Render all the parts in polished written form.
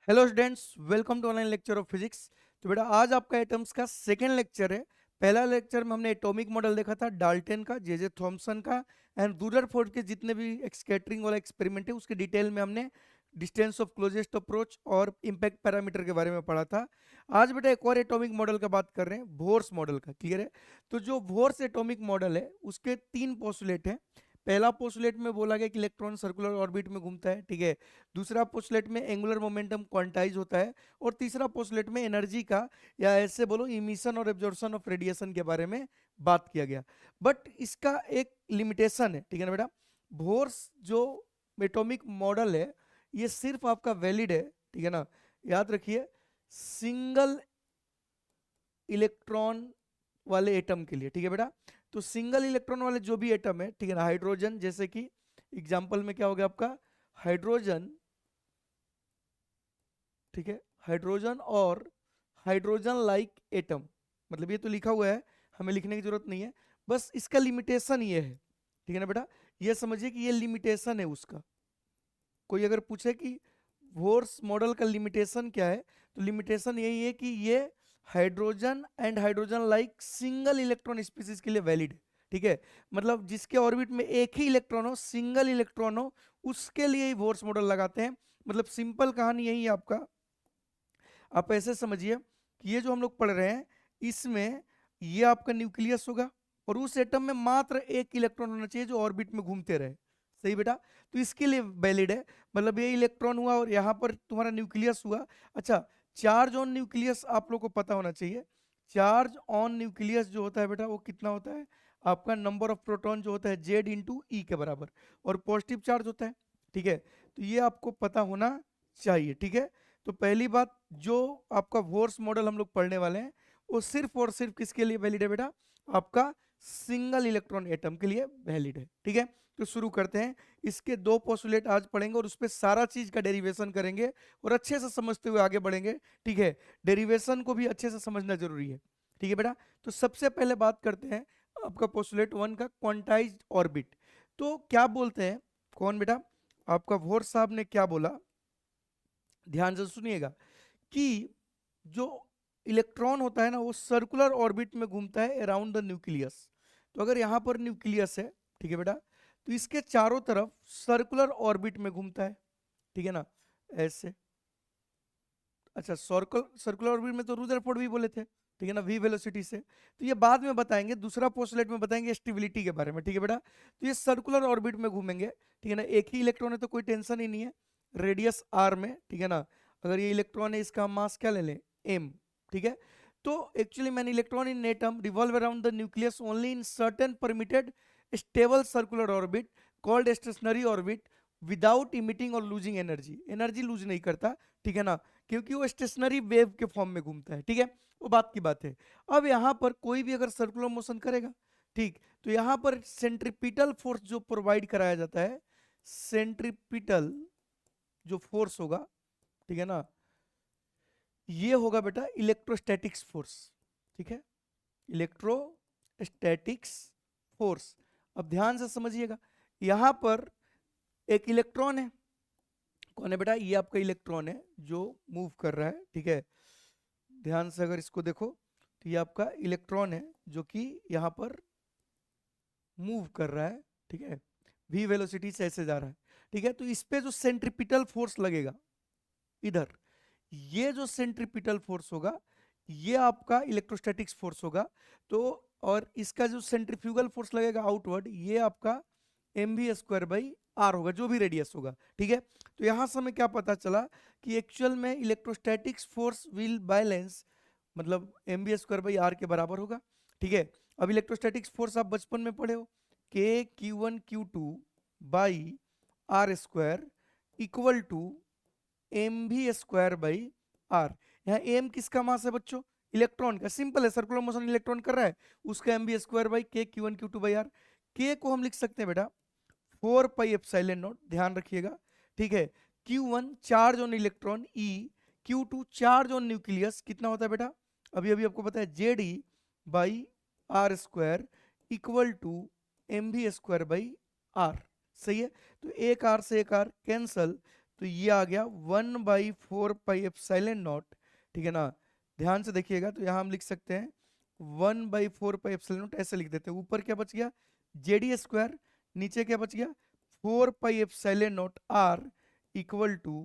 Hello students, welcome to online lecture of physics. तो बेटा आज आपका एटम्स का सेकेंड लेक्चर है। पहला लेक्चर में हमने एटॉमिक मॉडल देखा था डाल्टन का, जे थॉमसन का एंड रदरफोर्ड के जितने भी स्कैटरिंग वाला एक्सपेरिमेंट है उसके डिटेल में हमने डिस्टेंस ऑफ क्लोजेस्ट अप्रोच और इम्पैक्ट पैरामीटर के बारे में पढ़ा था। आज बेटा एक और एटॉमिक मॉडल का बात कर रहे हैं, बोर्स मॉडल का। क्लियर है? तो जो बोर्स एटॉमिक मॉडल है उसके तीन पोस्टुलेट हैं। पहला पोस्टुलेट में बोला गया कि इलेक्ट्रॉन सर्कुलर ऑर्बिट में घूमता है, ठीक है। दूसरा पोस्टुलेट में एंगुलर मोमेंटम क्वांटाइज होता है। और तीसरा पोस्टुलेट में एनर्जी का, या ऐसे बोलो इमिशन और एब्जॉर्प्शन ऑफ रेडिएशन के बारे में बात किया गया। बट इसका एक लिमिटेशन है, ठीक है ना बेटा। बोर्स जो एटॉमिक मॉडल है ये सिर्फ आपका वैलिड है, ठीक है ना। याद रखिए, सिंगल इलेक्ट्रॉन वाले एटम के लिए, ठीक है बेटा। तो सिंगल इलेक्ट्रॉन वाले जो भी एटम है, ठीक है ना, हाइड्रोजन, जैसे कि एग्जांपल में क्या हो गया आपका हाइड्रोजन, ठीक है। हाइड्रोजन और हाइड्रोजन लाइक एटम, मतलब ये तो लिखा हुआ है, हमें लिखने की जरूरत नहीं है। बस इसका लिमिटेशन ये है, ठीक है ना बेटा। ये समझिए कि ये लिमिटेशन है उसका। कोई अगर पूछे कि वोर्स मॉडल का लिमिटेशन क्या है, तो लिमिटेशन यही है कि ये hydrogen and hydrogen like single electron species के लिए वैलिड है, ठीक है। मतलब जिसके ऑर्बिट में एक ही इलेक्ट्रॉन हो, सिंगल इलेक्ट्रॉन हो, उसके लिए ही वोर्स मॉडल लगाते हैं। मतलब सिंपल कहानी यही है आपका। आप ऐसे समझिए कि ये जो हम लोग पढ़ रहे हैं इसमें ये आपका न्यूक्लियस होगा और उस एटम में मात्र एक इलेक्ट्रॉन होना चाहिए जो ऑर्बिट में घूमते रहे। सही बेटा? तो इसके लिए वैलिड है। मतलब ये इलेक्ट्रॉन हुआ और यहाँ पर तुम्हारा न्यूक्लियस हुआ। अच्छा, चार्ज ऑन न्यूक्लियस आप लोग को पता होना चाहिए। चार्ज ऑन न्यूक्लियस जो होता है बेटा वो कितना होता है? आपका नंबर ऑफ प्रोटॉन जो होता है जेड इंटू ई के बराबर, और पॉजिटिव चार्ज होता है, ठीक है। तो ये आपको पता होना चाहिए, ठीक है। तो पहली बात, जो आपका वोर्स मॉडल हम लोग पढ़ने वाले हैं वो सिर्फ और सिर्फ किसके लिए वैलिड है बेटा? आपका सिंगल इलेक्ट्रॉन एटम के लिए वैलिड है, ठीक है। तो शुरू करते हैं। इसके दो पोस्टुलेट आज पढ़ेंगे और उस पर सारा चीज का डेरिवेशन करेंगे और अच्छे से समझते हुए आगे बढ़ेंगे, ठीक है। डेरिवेशन को भी अच्छे से समझना जरूरी है, ठीक है बेटा। तो सबसे पहले बात करते हैं आपका पोस्टुलेट वन का, क्वांटाइज्ड ऑर्बिट। तो क्या बोलते हैं, कौन बेटा? आपका वोर्स साहब ने क्या बोला, ध्यान से सुनिएगा, कि जो इलेक्ट्रॉन होता है ना वो सर्कुलर ऑर्बिट में घूमता है अराउंड द न्यूक्लियस। तो अगर यहाँ पर न्यूक्लियस है, ठीक है बेटा, तो इसके चारों तरफ सर्कुलर ऑर्बिट में घूमता है, ठीक है ना, ऐसे। अच्छा, सर्कल सर्कुलर ऑर्बिट में तो रदरफोर्ड भी बोले थे, ठीक है ना, वी वेलोसिटी से। तो ये बाद में बताएंगे, दूसरा पोस्टुलेट में बताएंगे स्टेबिलिटी के बारे में, ठीक है बेटा। तो ये सर्कुलर ऑर्बिट में घूमेंगे, ठीक है ना। एक ही इलेक्ट्रॉन है तो कोई टेंशन ही नहीं है, रेडियस आर में, ठीक है ना। अगर ये इलेक्ट्रॉन है इसका मास क्या ले लें, एम, ठीक है। तो actually man electron in atom revolve around the nucleus only in certain permitted stable circular orbit called stationery orbit without emitting और लूजिंग एनर्जी। एनर्जी लूज नहीं करता, ठीक है ना, क्योंकि वो स्टेशनरी वेव के फॉर्म में घूमता है, ठीक है। वो बात की बात है। अब यहाँ पर कोई भी अगर सर्कुलर मोशन करेगा, ठीक, तो यहाँ पर सेंट्रीपिटल फोर्स जो प्रोवाइड कराया जाता है, सेंट्रीपिटल जो फोर्स होगा, ठीक है ना, ये होगा बेटा इलेक्ट्रोस्टैटिक्स फोर्स, ठीक है। Electrostatics force. अब ध्यान से समझिएगा, यहां पर एक इलेक्ट्रॉन है, कौन है बेटा? ये आपका इलेक्ट्रॉन है जो मूव कर रहा है, ठीक है। ध्यान से अगर इसको देखो तो ये आपका इलेक्ट्रॉन है जो कि यहाँ पर मूव कर रहा है, ठीक है, वी वेलोसिटी से ऐसे जा रहा है, ठीक है। तो इस पे जो सेंट्रीपिटल फोर्स लगेगा इधर, ये जो सेंट्रीपिटल फोर्स होगा ये आपका इलेक्ट्रोस्टैटिक्स फोर्स होगा। तो और इसका जो सेंट्रीफ्यूगल फोर्स लगेगा आउटवर्ड, ये आपका m v square by r होगा, जो भी रेडियस होगा, ठीक है। तो यहां से हमें क्या पता चला कि एक्चुअल में इलेक्ट्रोस्टैटिक्स फोर्स विल बैलेंस, मतलब m v square by r के बराबर होगा, ठीक है। अब इलेक्ट्रोस्टैटिक्स फोर्स आप बचपन में पढ़े हो, k q one q two by r square equal to m v square by r. यहाँ एम किसका मास है बच्चों? इलेक्ट्रॉन का। सिंपल है, सर्कुलर मोशन इलेक्ट्रॉन कर रहा है, उसका m v square by k q one q two by r. K को हम लिख सकते हैं बेटा 4 पाई एप्सिलॉन नॉट, ध्यान रखिएगा, ठीक है। Q1 charge on electron, e Q2 charge on nucleus, कितना होता है बेटा? अभी अभी आपको पता है, Z e by r square equal to m v square by r. सही है? तो एक आर से एक आर कैंसल, तो ये आ गया 1/4 पाई एप्सिलॉन नॉट, ठीक है ना। ध्यान से देखिएगा, तो यहाँ हम लिख सकते हैं 1/4 पाई एप्सिलॉन नॉट, ऐसे लिख देते हैं। ऊपर क्या बच गया, जेडी स्क्वायर, नीचे क्या बच गया, 4 pi epsilon naught r equal to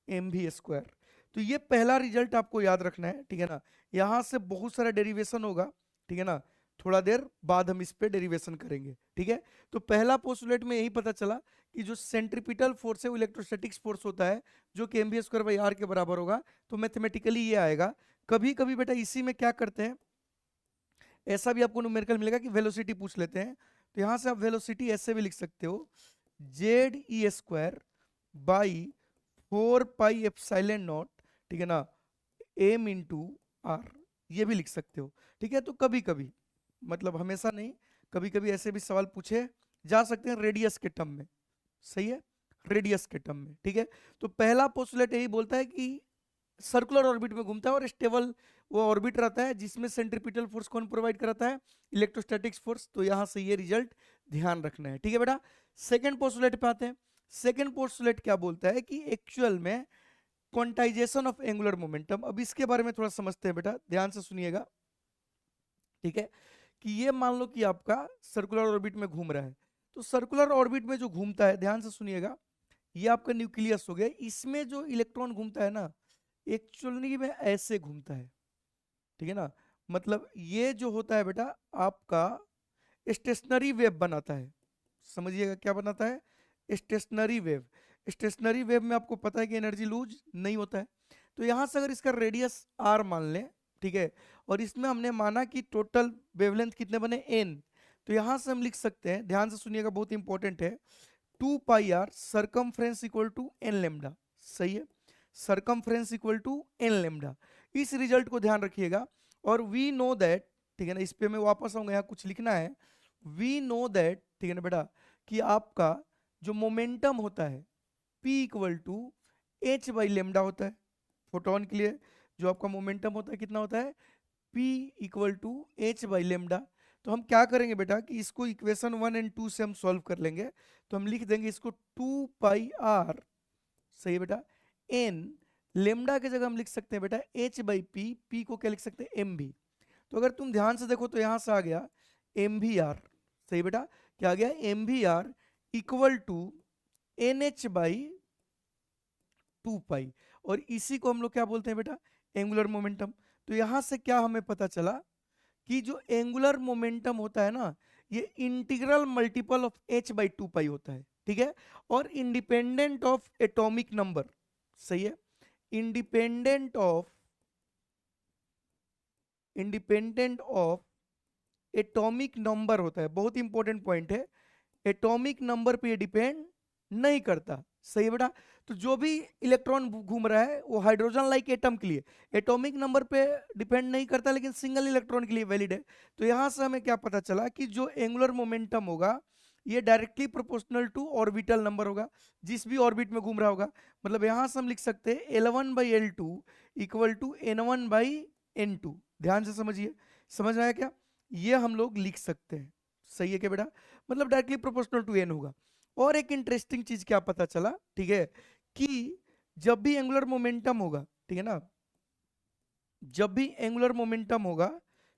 m v square. तो ये पहला रिजल्ट आपको याद रखना है, ठीक है ना। यहाँ से बहुत सारा डेरिवेशन होगा, ठीक है ना, थोड़ा देर बाद हम इस पे डेरिवेशन करेंगे, ठीक है। तो पहला पोस्टुलेट में यही पता चला कि जो सेंट्रीपिटल फोर्स है वो इलेक्ट्रोस्टैटिक्स फोर्स होता है, जो कि m v square by r के बराबर होगा। तो मैथमेटिकली ये आएगा। कभी कभी बेटा इसी में क्या करते हैं, ऐसा भी आपको न्यूमेरिकल मिलेगा कि वेलोसिटी पूछ लेते हैं, तो यहाँ से आप वेलोसिटी ऐसे भी लिख सकते हो, Z E square by 4 pi epsilon not, ठीक है ना, एम इंटू आर, ये भी लिख सकते हो, ठीक है। तो कभी कभी, मतलब हमेशा नहीं, कभी कभी ऐसे भी सवाल पूछे जा सकते हैं रेडियस के टर्म में, सही है, रेडियस के टर्म में, ठीक है। तो पहला पोस्टुलेट यही बोलता है कि सर्कुलर ऑर्बिट में घूमता है और स्टेबल वो ऑर्बिट रहता है, जिसमें सेंट्रीपिटल फोर्स कौन प्रोवाइड कराता है, इलेक्ट्रोस्टैटिक्स फोर्स। तो यहां से ये रिजल्ट ध्यान रखना है, ठीक है बेटा। सेकंड पोस्टुलेट पे आते हैं। सेकंड पोस्टुलेट क्या बोलता है कि एक्चुअल में क्वांटाइजेशन ऑफ एंगुलर मोमेंटम। अब इसके बारे में थोड़ा समझते हैं बेटा, ध्यान से सुनिएगा, ठीक है। कि ये मान लो कि आपका सर्कुलर ऑर्बिट में घूम रहा है, तो सर्कुलर ऑर्बिट में जो घूमता है, ध्यान से सुनिएगा, ये आपका न्यूक्लियस हो गया। इसमें जो इलेक्ट्रॉन घूमता है ना, एक्चुअली में ऐसे घूमता है, ठीक है ना। मतलब ये जो होता है बेटा आपका स्टेशनरी वेव बनाता है, समझिएगा क्या बनाता है, स्टेशनरी वेव। स्टेशनरी वेव में आपको पता है कि एनर्जी लूज नहीं होता है। तो यहां से अगर इसका रेडियस आर मान लें, ठीक है, और इसमें हमने माना कि टोटल वेवलेंथ कितने बने, एन, तो यहां से हम लिख सकते हैं, ध्यान से सुनिएगा, बहुत इंपॉर्टेंट है, 2 pi r circumference equal to n lambda, सही है, circumference equal to n lambda. इस रिजल्ट को ध्यान रखिएगा। और वी नो दैट, ठीक है ना, इस पे मैं वापस आऊंगा, यहाँ कुछ लिखना है, वी नो दैट, ठीक है ना बेटा, कि आपका जो मोमेंटम होता है P equal to h by lambda होता है। फोटोन के लिए जो आपका मोमेंटम होता है कितना होता है, P equal to h by lambda. तो हम क्या करेंगे बेटा कि इसको इक्वेशन 1 और 2 से हम सॉल्व कर लेंगे। तो हम लिख देंगे इसको 2 पाई आर, सही है बेटा, एन, लेमडा की जगह हम लिख सकते हैं बेटा एच बाई पी, पी को क्या लिख सकते हैं, एम भी। तो अगर तुम ध्यान से देखो तो यहां से आ गया एम भी आर, सही बेटा, क्या आ गया, m v r equal to n h by 2 pi. और इसी को हम लोग क्या बोलते हैं बेटा, एंगुलर मोमेंटम। तो यहां से क्या हमें पता चला कि जो एंगुलर मोमेंटम होता है ना, ये integral multiple of H by 2 पाई होता है, ठीक है, और इंडिपेंडेंट ऑफ एटॉमिक नंबर, सही है, इंडिपेंडेंट ऑफ एटॉमिक नंबर होता है। बहुत इंपॉर्टेंट पॉइंट है, एटॉमिक नंबर पे ये डिपेंड नहीं करता, सही है बेटा। तो जो भी इलेक्ट्रॉन घूम रहा है वो हाइड्रोजन लाइक एटम के लिए एटॉमिक नंबर पे डिपेंड नहीं करता, लेकिन सिंगल इलेक्ट्रॉन के लिए वैलिड है। तो यहां से हमें क्या पता चला कि जो एंगुलर मोमेंटम होगा ये directly proportional to orbital number होगा, जिस भी ऑर्बिट में घूम रहा होगा। मतलब यहां से हम लिख सकते हैं L1/L2 इक्वल टू N1/N2। ध्यान से समझिए, समझ आया क्या, ये हम लोग लिख सकते हैं, सही है क्या बेटा, मतलब डायरेक्टली प्रोपोर्शनल टू एन होगा। और एक इंटरेस्टिंग चीज क्या पता चला, ठीक है, कि जब भी एंगुलर मोमेंटम होगा, ठीक है ना, जब भी एंगुलर मोमेंटम होगा,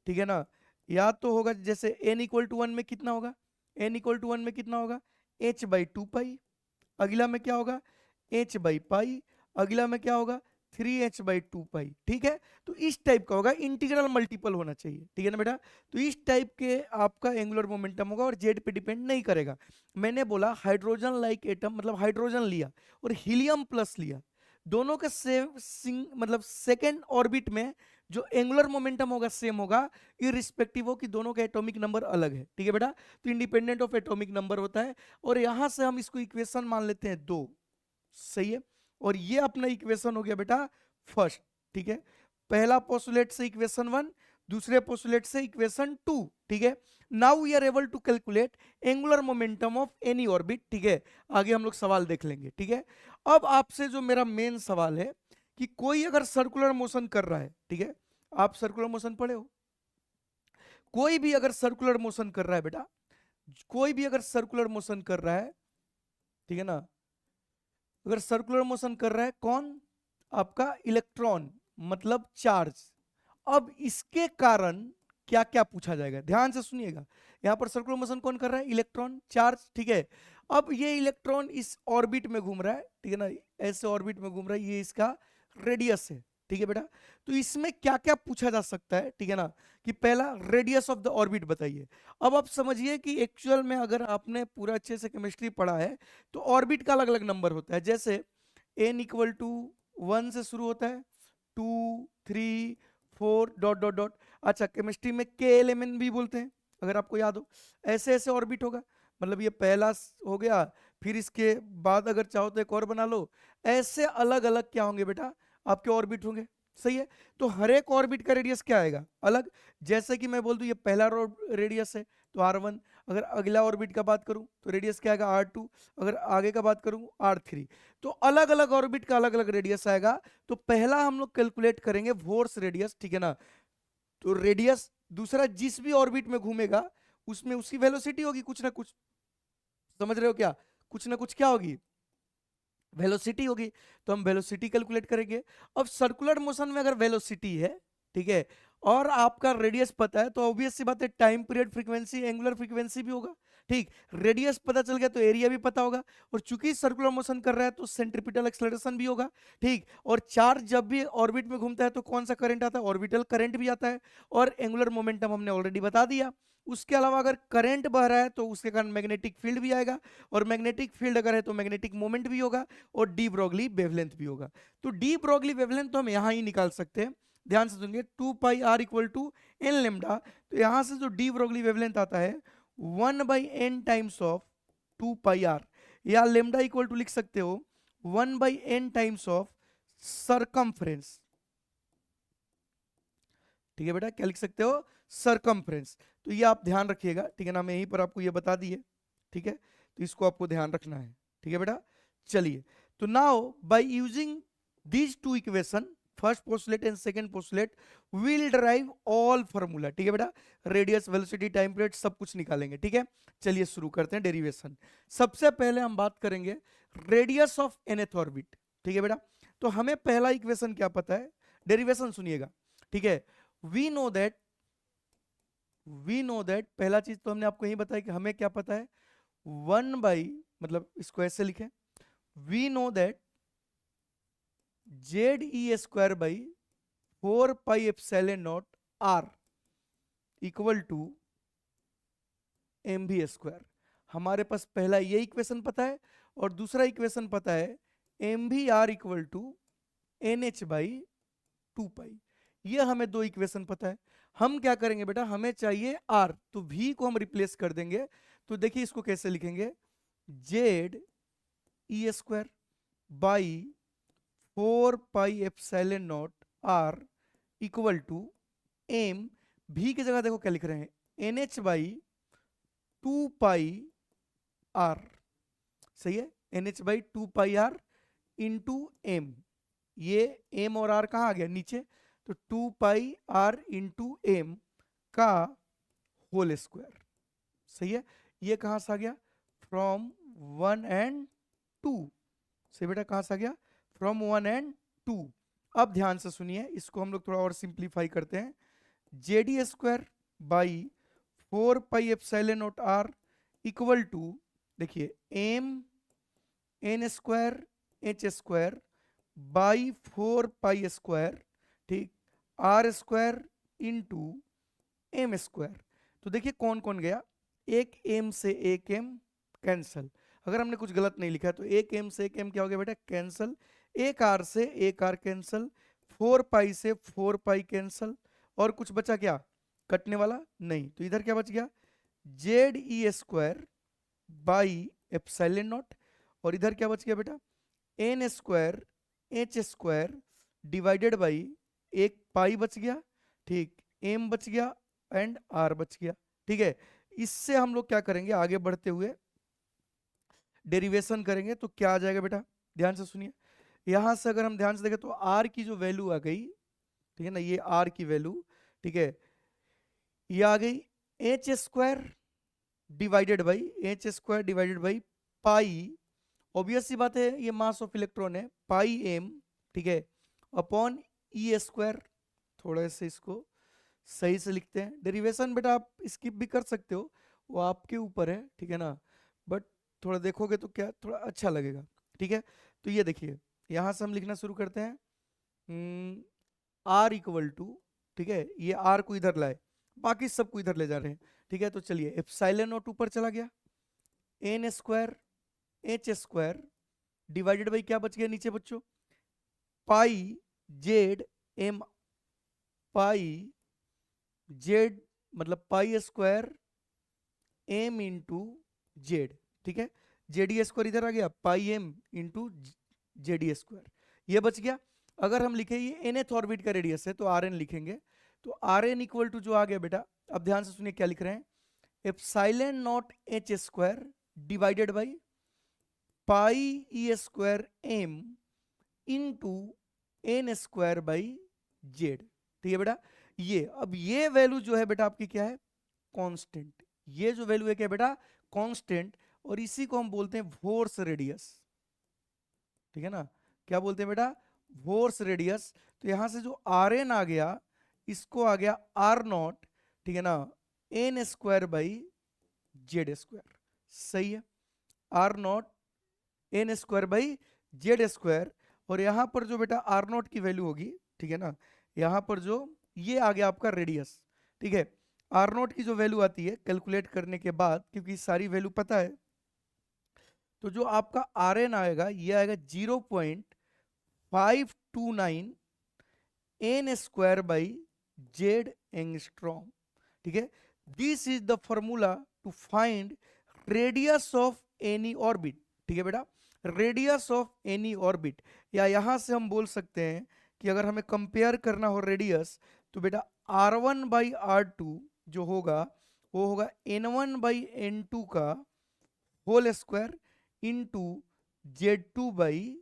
ठीक है ना, या तो होगा जैसे n इक्वल टू 1 में कितना होगा, n इक्वल टू 1 में कितना होगा, h बाई 2 पाई, अगला में क्या होगा, h बाई पाई, अगला में क्या होगा, 3h/2 पाई, ठीक है। तो इस टाइप का होगा, इंटीग्रल मल्टीपल होना चाहिए, ठीक है ना बेटा। तो इस टाइप के आपका एंगुलर मोमेंटम होगा और जेड पे डिपेंड नहीं करेगा। मैंने बोला हाइड्रोजन लाइक एटम, मतलब हाइड्रोजन लिया और हीलियम प्लस लिया, दोनों का सेम मतलब सेकेंड ऑर्बिट में जो एंगुलर मोमेंटम होगा सेम होगा, इरिस्पेक्टिव हो कि दोनों का एटॉमिक नंबर अलग है, ठीक है बेटा। तो इंडिपेंडेंट ऑफ एटॉमिक नंबर होता है। और यहां से हम इसको इक्वेशन मान लेते हैं 2, सही है। और ये अपना इक्वेशन हो गया बेटा फर्स्ट, ठीक है, पहला पोस्टुलेट से इक्वेशन 1, दूसरे पोस्टुलेट से इक्वेशन 2, ठीक है। Now we are able to calculate angular momentum of any orbit, ठीक है। आगे हम लोग सवाल देख लेंगे, ठीक है। अब आपसे जो मेरा मेन सवाल है कि कोई अगर सर्कुलर मोशन कर रहा है, ठीक है, आप सर्कुलर मोशन पढ़े हो, कोई भी अगर सर्कुलर मोशन कर रहा है बेटा, कोई भी अगर सर्कुलर मोशन कर रहा है, ठीक है ना, अगर सर्कुलर मोशन कर रहा है कौन, आपका इलेक्ट्रॉन मतलब चार्ज। अब इसके कारण क्या क्या पूछा जाएगा, ध्यान से सुनिएगा। यहां पर सर्कुलर मोशन कौन कर रहा है, इलेक्ट्रॉन चार्ज, ठीक है। अब ये इलेक्ट्रॉन इस ऑर्बिट में घूम रहा है, ठीक है ना, ऐसे ऑर्बिट में घूम रहा है, ये इसका रेडियस है, ठीक है बेटा। तो इसमें क्या क्या पूछा जा सकता है, ठीक है ना, कि पहला रेडियस ऑफ द ऑर्बिट बताइए। अब आप समझिए कि एक्चुअल में अगर आपने पूरा अच्छे से केमिस्ट्री पढ़ा है तो ऑर्बिट का अलग अलग नंबर होता है, जैसे n इक्वल टू 1 से शुरू होता है, 2 3 4 डॉट डॉट डॉट। अच्छा, केमिस्ट्री में के एलिमेंट भी बोलते हैं, अगर आपको याद हो। ऐसे ऐसे ऑर्बिट होगा, मतलब ये पहला हो गया, फिर इसके बाद अगर चाहो तो एक और बना लो। ऐसे अलग अलग क्या होंगे बेटा, आपके ऑर्बिट होंगे, सही है। तो हर एक ऑर्बिट का रेडियस क्या आएगा, अलग। जैसे कि मैं बोल दूं ये पहला रेडियस है तो r1, अगर अगला ऑर्बिट का बात करूं तो रेडियस क्या आएगा r2, अगर आगे का बात करूं r3। तो अलग अलग ऑर्बिट का अलग अलग रेडियस आएगा। तो पहला हम लोग कैलकुलेट करेंगे वोर्स रेडियस, ठीक है ना। तो रेडियस, दूसरा जिस भी ऑर्बिट में घूमेगा उसमें उसकी वेलोसिटी होगी कुछ ना कुछ, समझ रहे हो क्या, कुछ ना कुछ क्या होगी, वेलोसिटी होगी। तो हम वेलोसिटी कैलकुलेट करेंगे। अब सर्कुलर मोशन में अगर वेलोसिटी है, ठीक है, और आपका रेडियस पता है, तो ऑब्वियस सी बात है time period frequency angular frequency भी होगा, ठीक। रेडियस पता चल गया तो एरिया भी पता होगा, और चूंकि सर्कुलर मोशन कर रहा है तो सेंट्रीपिटल एक्सेलरेशन भी होगा, ठीक। और चार्ज जब भी ऑर्बिट में घूमता है तो कौन सा करंट आता है, ऑर्बिटल करंट भी आता है। और एंगुलर मोमेंटम हमने ऑलरेडी बता दिया। उसके अलावा अगर करंट बह रहा है तो उसके कारण मैग्नेटिक फील्ड भी आएगा, और मैग्नेटिक फील्ड अगर है तो मैग्नेटिक मोमेंट भी होगा, और डी ब्रॉगली वेवलेंथ भी होगा। तो डी ब्रॉगली वेवलेंथ तो हम यहां ही निकाल सकते हैं, ध्यान से सुनिए, 2 pi r equal to n lambda. तो यहां से जो डी ब्रॉगली वेवलेंथ आता है 1/n times of 2 pi r, या लेमडा इक्वल टू लिख सकते हो 1/n टाइम्स ऑफ सरकमफ्रेंस, ठीक है बेटा, क्या लिख सकते हो, सरकमफ्रेंस। तो ये आप ध्यान रखिएगा, ठीक है ना, मैं यहीं पर आपको ये बता दिए, ठीक है। तो इसको आपको ध्यान रखना है, ठीक है बेटा। चलिए, तो now by using these two equation, first postulate and second postulate, will derive all formula, ठीक है बेटा। रेडियस, वेलोसिटी, टाइम पीरियड सब कुछ निकालेंगे, ठीक है। चलिए शुरू करते हैं डेरिवेशन। सबसे पहले हम बात करेंगे रेडियस ऑफ nth ऑर्बिट, ठीक है बेटा। तो हमें पहला इक्वेशन क्या पता है, डेरिवेशन सुनिएगा, ठीक है। वी नो दैट पहला चीज तो हमने आपको यही बताया कि हमें क्या पता है, 1 बाई, मतलब इसको ऐसे लिखें, we know that ZE² /4 pi epsilon naught r equal to mv²। हमारे पास पहला ये इक्वेशन पता है, और दूसरा इक्वेशन पता है mvr इक्वल टू NH/2 पाई। ये हमें दो इक्वेशन पता है। हम क्या करेंगे बेटा, हमें चाहिए r, तो v को हम रिप्लेस कर देंगे। तो देखिए इसको कैसे लिखेंगे, ZE²/4 pi epsilon naught r equal to m, v की जगह देखो क्या लिख रहे हैं, NH/2 पाई r, सही है, NH/2 पाई r इंटू एम। ये m और r कहाँ आ गया, नीचे। तो 2 पाई r इंटू एम का होल स्क्वायर, सही है। ये कहां से आ गया, फ्रॉम 1 and 2, सही बेटा, कहां से आ गया, फ्रॉम 1 and 2। अब ध्यान से सुनिए, इसको हम लोग थोड़ा और सिंप्लीफाई करते हैं। ZE²/4 pi epsilon naught r equal to, देखिए m(n²h²/4 पाई², ठीक, r² इंटू m²। तो देखिए कौन कौन गया, एक m से एक m कैंसल, अगर हमने कुछ गलत नहीं लिखा है तो एक m से एक m क्या हो गया बेटा, कैंसल। एक r से एक r कैंसल, 4 पाई से 4 पाई कैंसल, और कुछ बचा क्या, कटने वाला नहीं। तो इधर क्या बच गया, ZE²/एप्सिलॉन नॉट, और इधर क्या बच गया बेटा, n²h² डिवाइडेड बाई एक पाई बच गया, ठीक, m बच गया एंड r बच गया, ठीक है। इससे हम लोग क्या करेंगे, आगे बढ़ते हुए डेरिवेशन करेंगे तो क्या आ जाएगा बेटा, ध्यान से सुनिए। यहां से अगर हम ध्यान से देखें तो r की जो वैल्यू आ गई, ठीक है ना, ये r की वैल्यू, ठीक है, ये आ गई h² divided by pi obvious सी बात है, ये मास ऑफ इलेक्ट्रॉन है पाई एम, ठीक है, अपॉन ई स्क्वायर। थोड़ा से इसको सही से लिखते हैं। डेरिवेशन बेटा आप स्किप भी कर सकते हो, वो आपके ऊपर है, ठीक है ना, बट थोड़ा देखोगे तो क्या थोड़ा अच्छा लगेगा, ठीक है। तो ये देखिए, यहाँ से हम लिखना शुरू करते हैं, आर इक्वल टू, ठीक है, ये आर को इधर लाए, बाकी सबको इधर ले जा रहे हैं, ठीक है। तो चलिए एप्सिलॉन नॉट ऊपर चला गया, n square h square divided by क्या बच गया नीचे बच्चों, pi Z m, pi Z मतलब pi square m into Z, ठीक है। जेडी स्क्वायर इधर आ गया, pi m into z e square, ये बच गया। अगर हम लिखे ये nth ऑर्बिट का रेडियस है तो आर एन लिखेंगे, तो आर एन इक्वल टू जो आ गया बेटा, अब ध्यान से सुनिए क्या लिख रहे हैं, epsilon naught h square divided by pi e square m into n square by Z, ठीक है बेटा। ये अब ये वैल्यू जो है बेटा आपकी क्या है, कांस्टेंट। ये जो वैल्यू है क्या बेटा, कांस्टेंट, और इसी को हम बोलते हैं वोर्स रेडियस, ठीक है ना। क्या बोलते हैं बेटा, वोर्स रेडियस। तो यहां से जो आर एन आ गया, इसको आ गया आर नॉट, ठीक है ना, n square by Z square, सही है, r naught n square by Z square. और यहां पर जो बेटा आर नॉट की वैल्यू होगी, ठीक है ना, यहां पर जो ये आ गया आपका रेडियस, ठीक है। आर नॉट की जो वैल्यू आती है कैलकुलेट करने के बाद, क्योंकि सारी वैल्यू पता है, तो जो आपका आर एन आएगा ये आएगा 0.529 n square by Z angstrom, ठीक है। This is the formula to find radius of any orbit, ठीक है बेटा, रेडियस ऑफ एनी ऑर्बिट। या यहां से हम बोल सकते हैं कि अगर हमें कंपेयर करना हो रेडियस, तो बेटा r one by r two जो होगा वो होगा n one by n two का whole square into z two by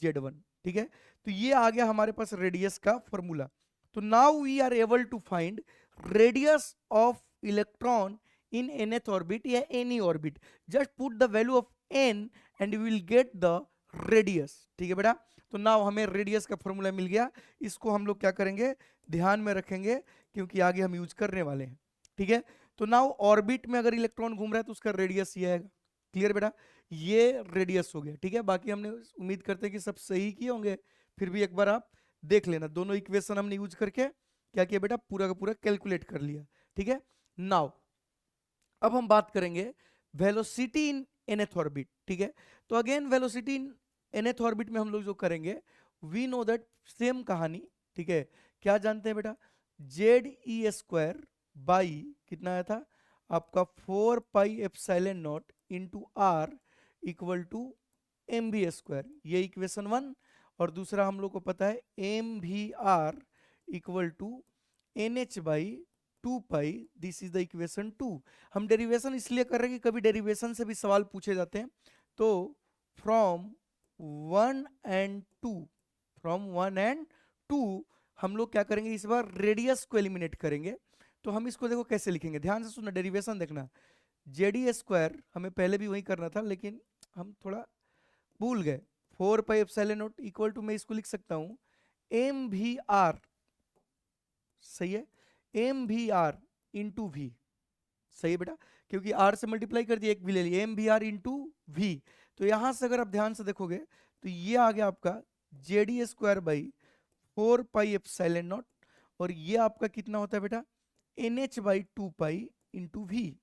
z one, ठीक है। तो ये आ गया हमारे पास रेडियस का फॉर्मूला। तो now we are able to find radius of electron in nth orbit या any orbit, just put the value of n and you will get the radius, ठीक है बेटा। तो नाउ हमें रेडियस का फॉर्मूला मिल गया, इसको हम लोग क्या करेंगे, ध्यान में रखेंगे, क्योंकि आगे हम यूज करने वाले हैं, ठीक है। तो नाउ ऑर्बिट में अगर इलेक्ट्रॉन घूम रहा है तो उसका रेडियस ये आएगा, क्लियर बेटा, ये रेडियस हो गया, ठीक है। बाकी हमने उम्मीद करते हैं कि सब सही किए होंगे, फिर भी एक बार आप देख लेना, दोनों इक्वेशन हमने यूज करके क्या किया बेटा, पूरा का पूरा कैलकुलेट कर लिया, ठीक है। नाउ अब हम बात करेंगे वेलोसिटी इन nth ऑर्बिट, ठीक है। तो again velocity in nth orbit में हम लोग जो करेंगे, वी नो दैट सेम कहानी, ठीक है। क्या जानते हैं बेटा, जेड ई स्क्वायर बाई कितना आया था आपका 4 pi epsilon naught into r equal to m v square, ये इक्वेशन 1। और दूसरा हम लोग को पता है m v r equal to n h by 2 pi, this is the equation 2। हम डेरिवेशन इसलिए कर रहे हैं कि कभी डेरिवेशन से भी सवाल पूछे जाते हैं। तो फ्रॉम 1 एंड 2, फ्रॉम 1 एंड 2 हम लोग क्या करेंगे, इस बार रेडियस को एलिमिनेट करेंगे। तो हम इसको देखो कैसे लिखेंगे, ध्यान से सुनना, डेरिवेशन देखना। जेडी स्क्वायर हमें पहले भी वही करना था, लेकिन हम थोड़ा भूल गए। 4 pi epsilon naught equal to, मैं इसको लिख सकता हूं एम वी आर, सही है, m v r into v, सही है बेटा, क्योंकि आर से मल्टीप्लाई कर दिया, एक भी ले लिया, m v r into v. तो यहां से अगर आप ध्यान से देखोगे तो ये आ गया आपका z e square by 4 pi epsilon naught, और ये आपका कितना होता है बेटा, n h by 2 pi into v,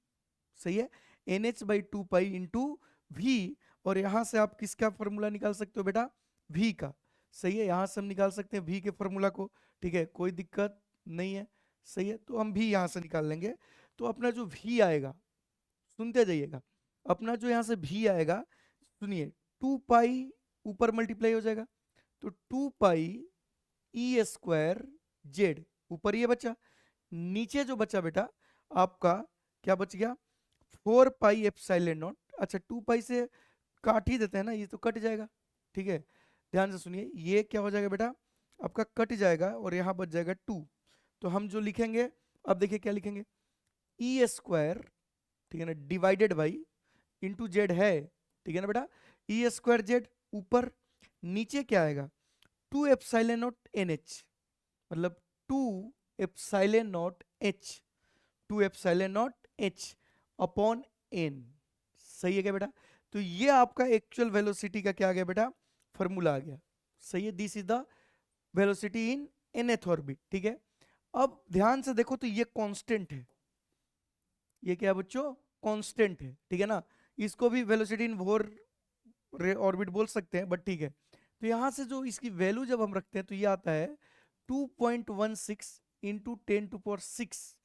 सही है, n h by 2 pi into v. और यहां से आप किसका फॉर्मूला निकाल सकते हो बेटा, वी का, सही है, यहां से हम निकाल सकते हैं वी के फॉर्मूला को, ठीक है, कोई दिक्कत नहीं है, सही है। तो हम भी यहां से निकाल लेंगे। तो अपना जो भी आएगा, सुनते जाइएगा, अपना जो यहां से भी आएगा, सुनिए, 2 पाई ऊपर मल्टीप्लाई हो जाएगा, तो 2 पाई ई स्क्वायर जेड, ऊपर ये बचा, नीचे जो बचा बेटा आपका क्या बच गया, 4 पाई एप्सिलॉन नॉट। अच्छा 2 पाई से काट ही देते हैं ना, ये तो कट जाएगा, ठीक है। ध्यान से सुनिए, ये क्या हो जाएगा बेटा आपका कट जाएगा, और यहां बच जाएगा 2। तो हम जो लिखेंगे, अब देखिए क्या लिखेंगे, ई स्क्वायर, ठीक है ना, डिवाइडेड बाई इंटू जेड है, ठीक है ना बेटा, ई स्क्वायर जेड ऊपर, नीचे क्या आएगा 2 एप्सिलॉन नॉट एन एच, मतलब 2 epsilon naught h, 2 epsilon naught h upon n. सही है क्या बेटा? तो ये आपका एक्चुअल वेलोसिटी का क्या आ गया बेटा, फॉर्मूला आ गया। सही है, this is the velocity in nth orbit. ठीक है, अब ध्यान से देखो तो ये कांस्टेंट है, ये क्या है बच्चों, कांस्टेंट है। ठीक है ना, इसको भी वेलोसिटी इन वोर ऑर्बिट बोल सकते हैं, बट ठीक है। तो यहां से जो इसकी वैल्यू जब हम रखते हैं तो ये आता है 2.16 into 10⁶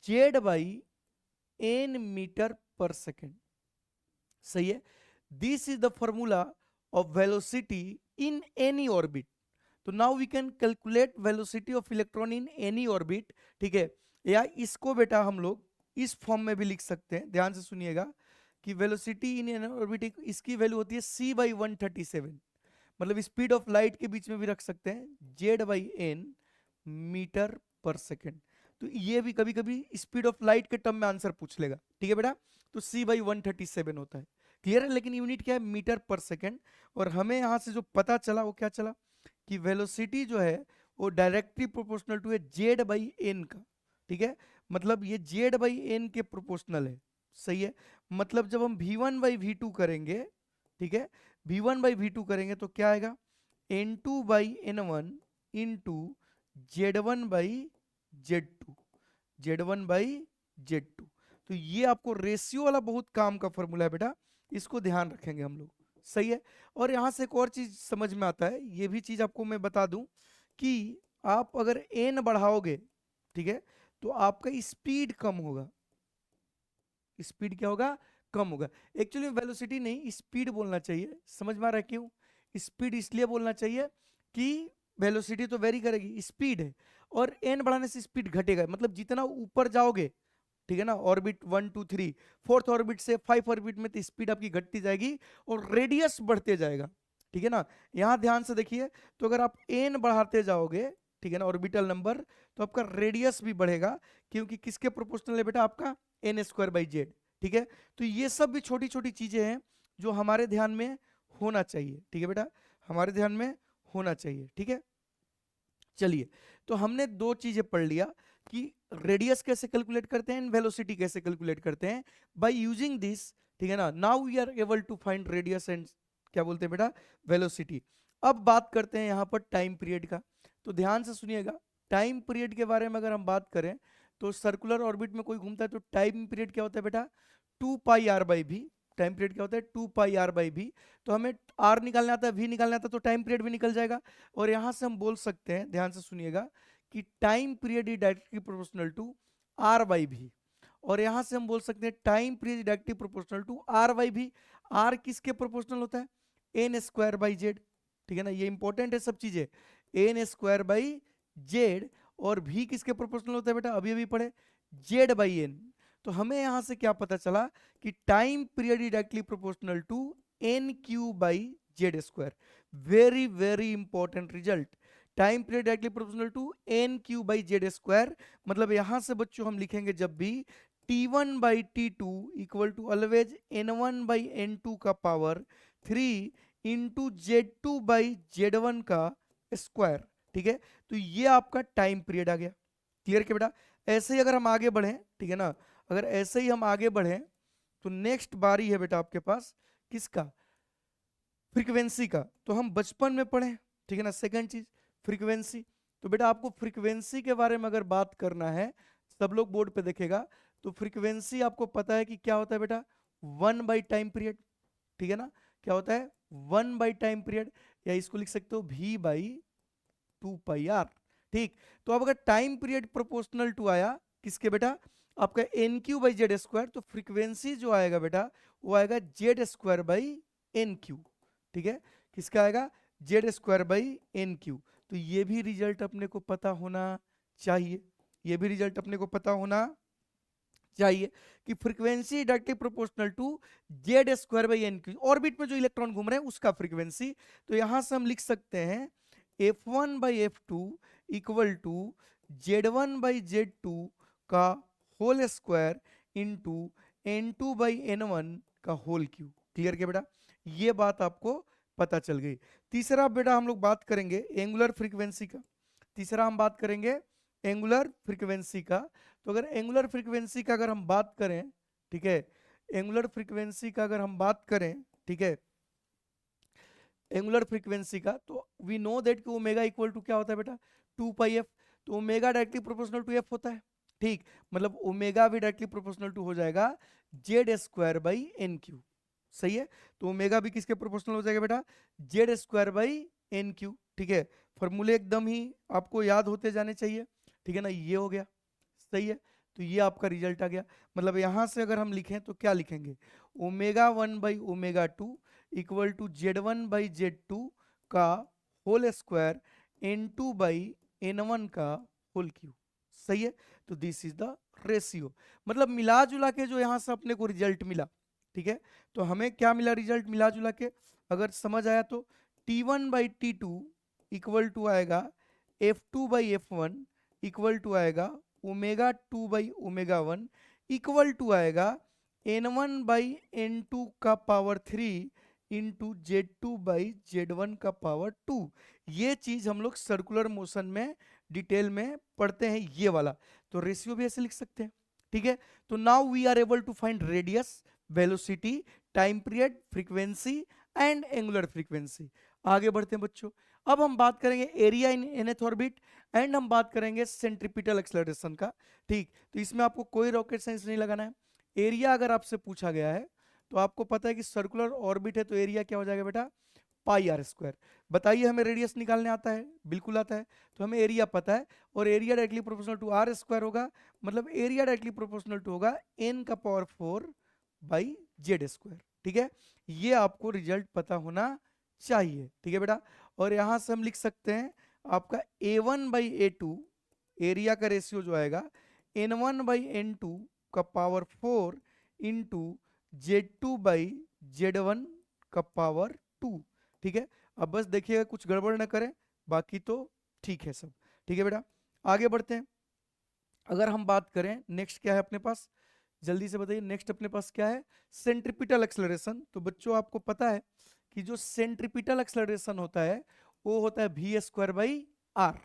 z by n metre पर सेकेंड। सही है, this is the formula of velocity in any orbit. तो now we can calculate velocity of electron in any orbit. ठीक है, या इसको बेटा हम लोग इस फॉर्म में भी लिख सकते हैं, ध्यान से सुनिएगा कि वेलोसिटी इन एनी ऑर्बिट इसकी वैल्यू होती है c/137, मतलब स्पीड ऑफ लाइट के बीच में भी रख सकते हैं z/n मीटर पर सेकेंड। तो ये भी कभी कभी स्पीड ऑफ लाइट के टर्म में आंसर पूछ लेगा। ठीक है बेटा, तो c/137 होता है। क्लियर है, लेकिन यूनिट क्या है, मीटर पर सेकेंड। और हमें यहां से जो पता चला वो क्या चला कि वेलोसिटी जो है वो डायरेक्टली प्रोपोर्शनल टू है z/n का। ठीक है, मतलब ये z/n के प्रोपोर्शनल है। सही है, मतलब जब हम v1/v2 करेंगे, ठीक है, v1/v2 करेंगे तो क्या आएगा n2/n1 इंटू z1/z2, z1/z2। तो ये आपको रेशियो वाला बहुत काम का फॉर्मूला है बेटा, इसको ध्यान रखेंगे हम लोग। सही है, और यहां से एक और चीज समझ में आता है, ये भी चीज आपको मैं बता दूं कि आप अगर n बढ़ाओगे, ठीक है, तो आपका स्पीड कम होगा। स्पीड क्या होगा, कम होगा। एक्चुअली वेलोसिटी नहीं स्पीड बोलना चाहिए, समझ में आ रहा है क्यों? स्पीड इसलिए बोलना चाहिए कि वेलोसिटी तो वेरी करेगी, स्पीड है, और n बढ़ाने से स्पीड घटेगा, मतलब जितना ऊपर जाओगे, ठीक है ना, ऑर्बिट 1 2 3 फोर्थ ऑर्बिट से 5 ऑर्बिट में तो स्पीड आपकी घटती जाएगी और रेडियस बढ़ते जाएगा। ठीक है ना, यहां ध्यान से देखिए, तो अगर आप n बढ़ाते जाओगे, ठीक है ना, ऑर्बिटल नंबर, तो आपका रेडियस भी बढ़ेगा, क्योंकि किसके प्रोपोर्शनल है बेटा, आपका n²/z। ठीक है, तो ये सब भी छोटी छोटी चीजें हैं जो हमारे ध्यान में होना चाहिए। ठीक है बेटा, हमारे ध्यान में होना चाहिए। ठीक है, चलिए, तो हमने दो चीजें पढ़ लिया कि रेडियस कैसे कैलकुलेट करते हैं, वेलोसिटी कैसे कैलकुलेट करते हैं बाय यूजिंग दिस। ठीक है ना, now we are able to find radius and क्या बोलते हैं बेटा, वेलोसिटी। अब बात करते हैं यहाँ पर टाइम पीरियड का। तो ध्यान से सुनिएगा, टाइम पीरियड के बारे में अगर हम बात करें तो सर्कुलर ऑर्बिट में कोई घूमता है तो टाइम पीरियड क्या होता है बेटा, 2πr/v। टाइम पीरियड क्या होता है, 2πr/v। तो हमें r निकालना आता है, v निकालना आता है, तो टाइम पीरियड भी निकल जाएगा। और यहां से हम बोल सकते हैं, ध्यान से सुनिएगा, कि time period is directly proportional to r/v। और यहां से हम बोल सकते हैं time period directly proportional to r/v। r किसके प्रोपोर्शनल होता है, n²/z। ठीक है ना, ये इंपॉर्टेंट है सब चीजें, n²/z। और v किसके प्रोपोर्शनल होता है बेटा, अभी अभी पढ़े, z/n। तो हमें यहां से क्या पता चला कि time period is directly proportional to n³/z²। Very very important result, time period directly proportional to n³/z²। मतलब यहां से बच्चों हम लिखेंगे जब भी t1/t2 equal to always n1/n2 का पावर 3 इंटू z2/z1 का स्क्वायर। ठीक है, तो ये आपका टाइम पीरियड आ गया। क्लियर क्या बेटा? ऐसे ही अगर हम आगे बढ़ें, ठीक है ना, अगर ऐसे ही हम आगे बढ़ें तो नेक्स्ट बारी है बेटा आपके पास किसका, फ्रीक्वेंसी का। तो हम बचपन में पढ़े, ठीक है ना, सेकंड चीज फ्रीक्वेंसी। तो बेटा आपको फ्रीक्वेंसी के बारे में अगर बात करना है, सब लोग बोर्ड पे देखेगा, तो फ्रीक्वेंसी आपको पता है कि क्या होता है बेटा, 1/टाइम पीरियड। ठीक है ना, क्या होता है, 1/टाइम पीरियड, या इसको लिख सकते हो v/2πr। ठीक, तो अब अगर टाइम पीरियड प्रोपोर्शनल टू आया किसके बेटा, आपका n³/z², तो फ्रीक्वेंसी जो आएगा बेटा वो आएगा z²/n³। ठीक है, किसका आएगा, z²/n³। तो ये भी रिजल्ट अपने को पता होना चाहिए, ये भी रिजल्ट अपने को पता होना चाहिए कि frequency directly proportional to z²/n³, orbit में जो इलेक्ट्रॉन घूम रहे हैं उसका फ्रीक्वेंसी। तो यहां से हम लिख सकते हैं f1/f2 इक्वल टू z1/z2 का होल स्क्वायर इंटू n2/n1 का होल क्यूब। क्लियर क्या बेटा, ये बात आपको पता चल गई। तीसरा बेटा हम लोग बात करेंगे एंगुलर फ्रीक्वेंसी का। तीसरा हम बात करेंगे एंगुलर फ्रीक्वेंसी का। तो अगर एंगुलर फ्रीक्वेंसी का अगर हम बात करें, ठीक है, एंगुलर फ्रीक्वेंसी का अगर हम बात करें, ठीक है, एंगुलर फ्रीक्वेंसी का, तो वी नो दैट कि ओमेगा इक्वल टू क्या होता है बेटा, 2 पाई एफ। तो omega directly proportional to f होता है, ठीक, मतलब ओमेगा भी डायरेक्टली प्रोपोर्शनल टू हो जाएगा z square by n cube. सही है, तो ओमेगा भी किसके प्रोपोर्शनल हो जाएगा बेटा, z square by n cube. ठीक है, फॉर्मूले एकदम ही आपको याद होते जाने चाहिए, ठीक है ना, ये हो गया। सही है, तो ये आपका रिजल्ट आ गया। मतलब यहां से अगर हम लिखें तो क्या लिखेंगे, ओमेगा 1/ओमेगा 2 इक्वल टू Z1/Z2 का होल स्क्वायर N2/N1 का होल क्यूब। सही है, तो दिस इज द रेशियो। मतलब मिला जुला के जो यहां से अपने को रिजल्ट मिला, ठीक है, तो हमें क्या मिला रिजल्ट मिला जुला के, अगर समझ आया तो T1/T2 इक्वल टू आएगा F2/F1 इक्वल टू आएगा ओमेगा 2/ओमेगा 1 इक्वल टू आएगा N1/N2 का पावर 3 इंटू Z2/Z1 का पावर 2। ये चीज हम लोग सर्कुलर मोशन में डिटेल में पढ़ते हैं, ये वाला। तो रेशियो भी ऐसे लिख सकते हैं, ठीक है। तो now we are able to find radius, velocity, time period, frequency and angular frequency. आगे बढ़ते हैं बच्चों, अब हम बात करेंगे area in nth orbit and हम बात करेंगे सेंट्रीपिटल एक्सेलरेशन का। ठीक, तो इसमें आपको कोई रॉकेट साइंस नहीं लगाना है। एरिया अगर आपसे पूछा गया है तो आपको पता है कि सर्कुलर ऑर्बिट है, तो एरिया क्या हो जाएगा बेटा, πr²। बताइए हमें रेडियस निकालने आता है, बिल्कुल आता है, तो हमें एरिया पता है, और area directly proportional to r² होगा, मतलब एरिया डायरेक्टली प्रोपोर्शनल टू होगा n⁴/z²। ठीक है, ये आपको रिजल्ट पता होना चाहिए, ठीक है बेटा। और यहां से हम लिख सकते हैं आपका A1/A2 एरिया का रेशियो जो आएगा N1/N2 का पावर 4 इंटू Z2/Z1 का पावर 2। ठीक है, अब बस देखिएगा कुछ गड़बड़ ना करें, बाकी तो ठीक है सब। ठीक है बेटा, आगे बढ़ते हैं। अगर हम बात करें नेक्स्ट क्या है अपने पास, जल्दी से बताइए नेक्स्ट अपने पास क्या है, सेंट्रीपिटल एक्सेलरेशन। तो बच्चों आपको पता है कि जो सेंट्रीपिटल एक्सेलरेशन होता है वो होता है v²/r।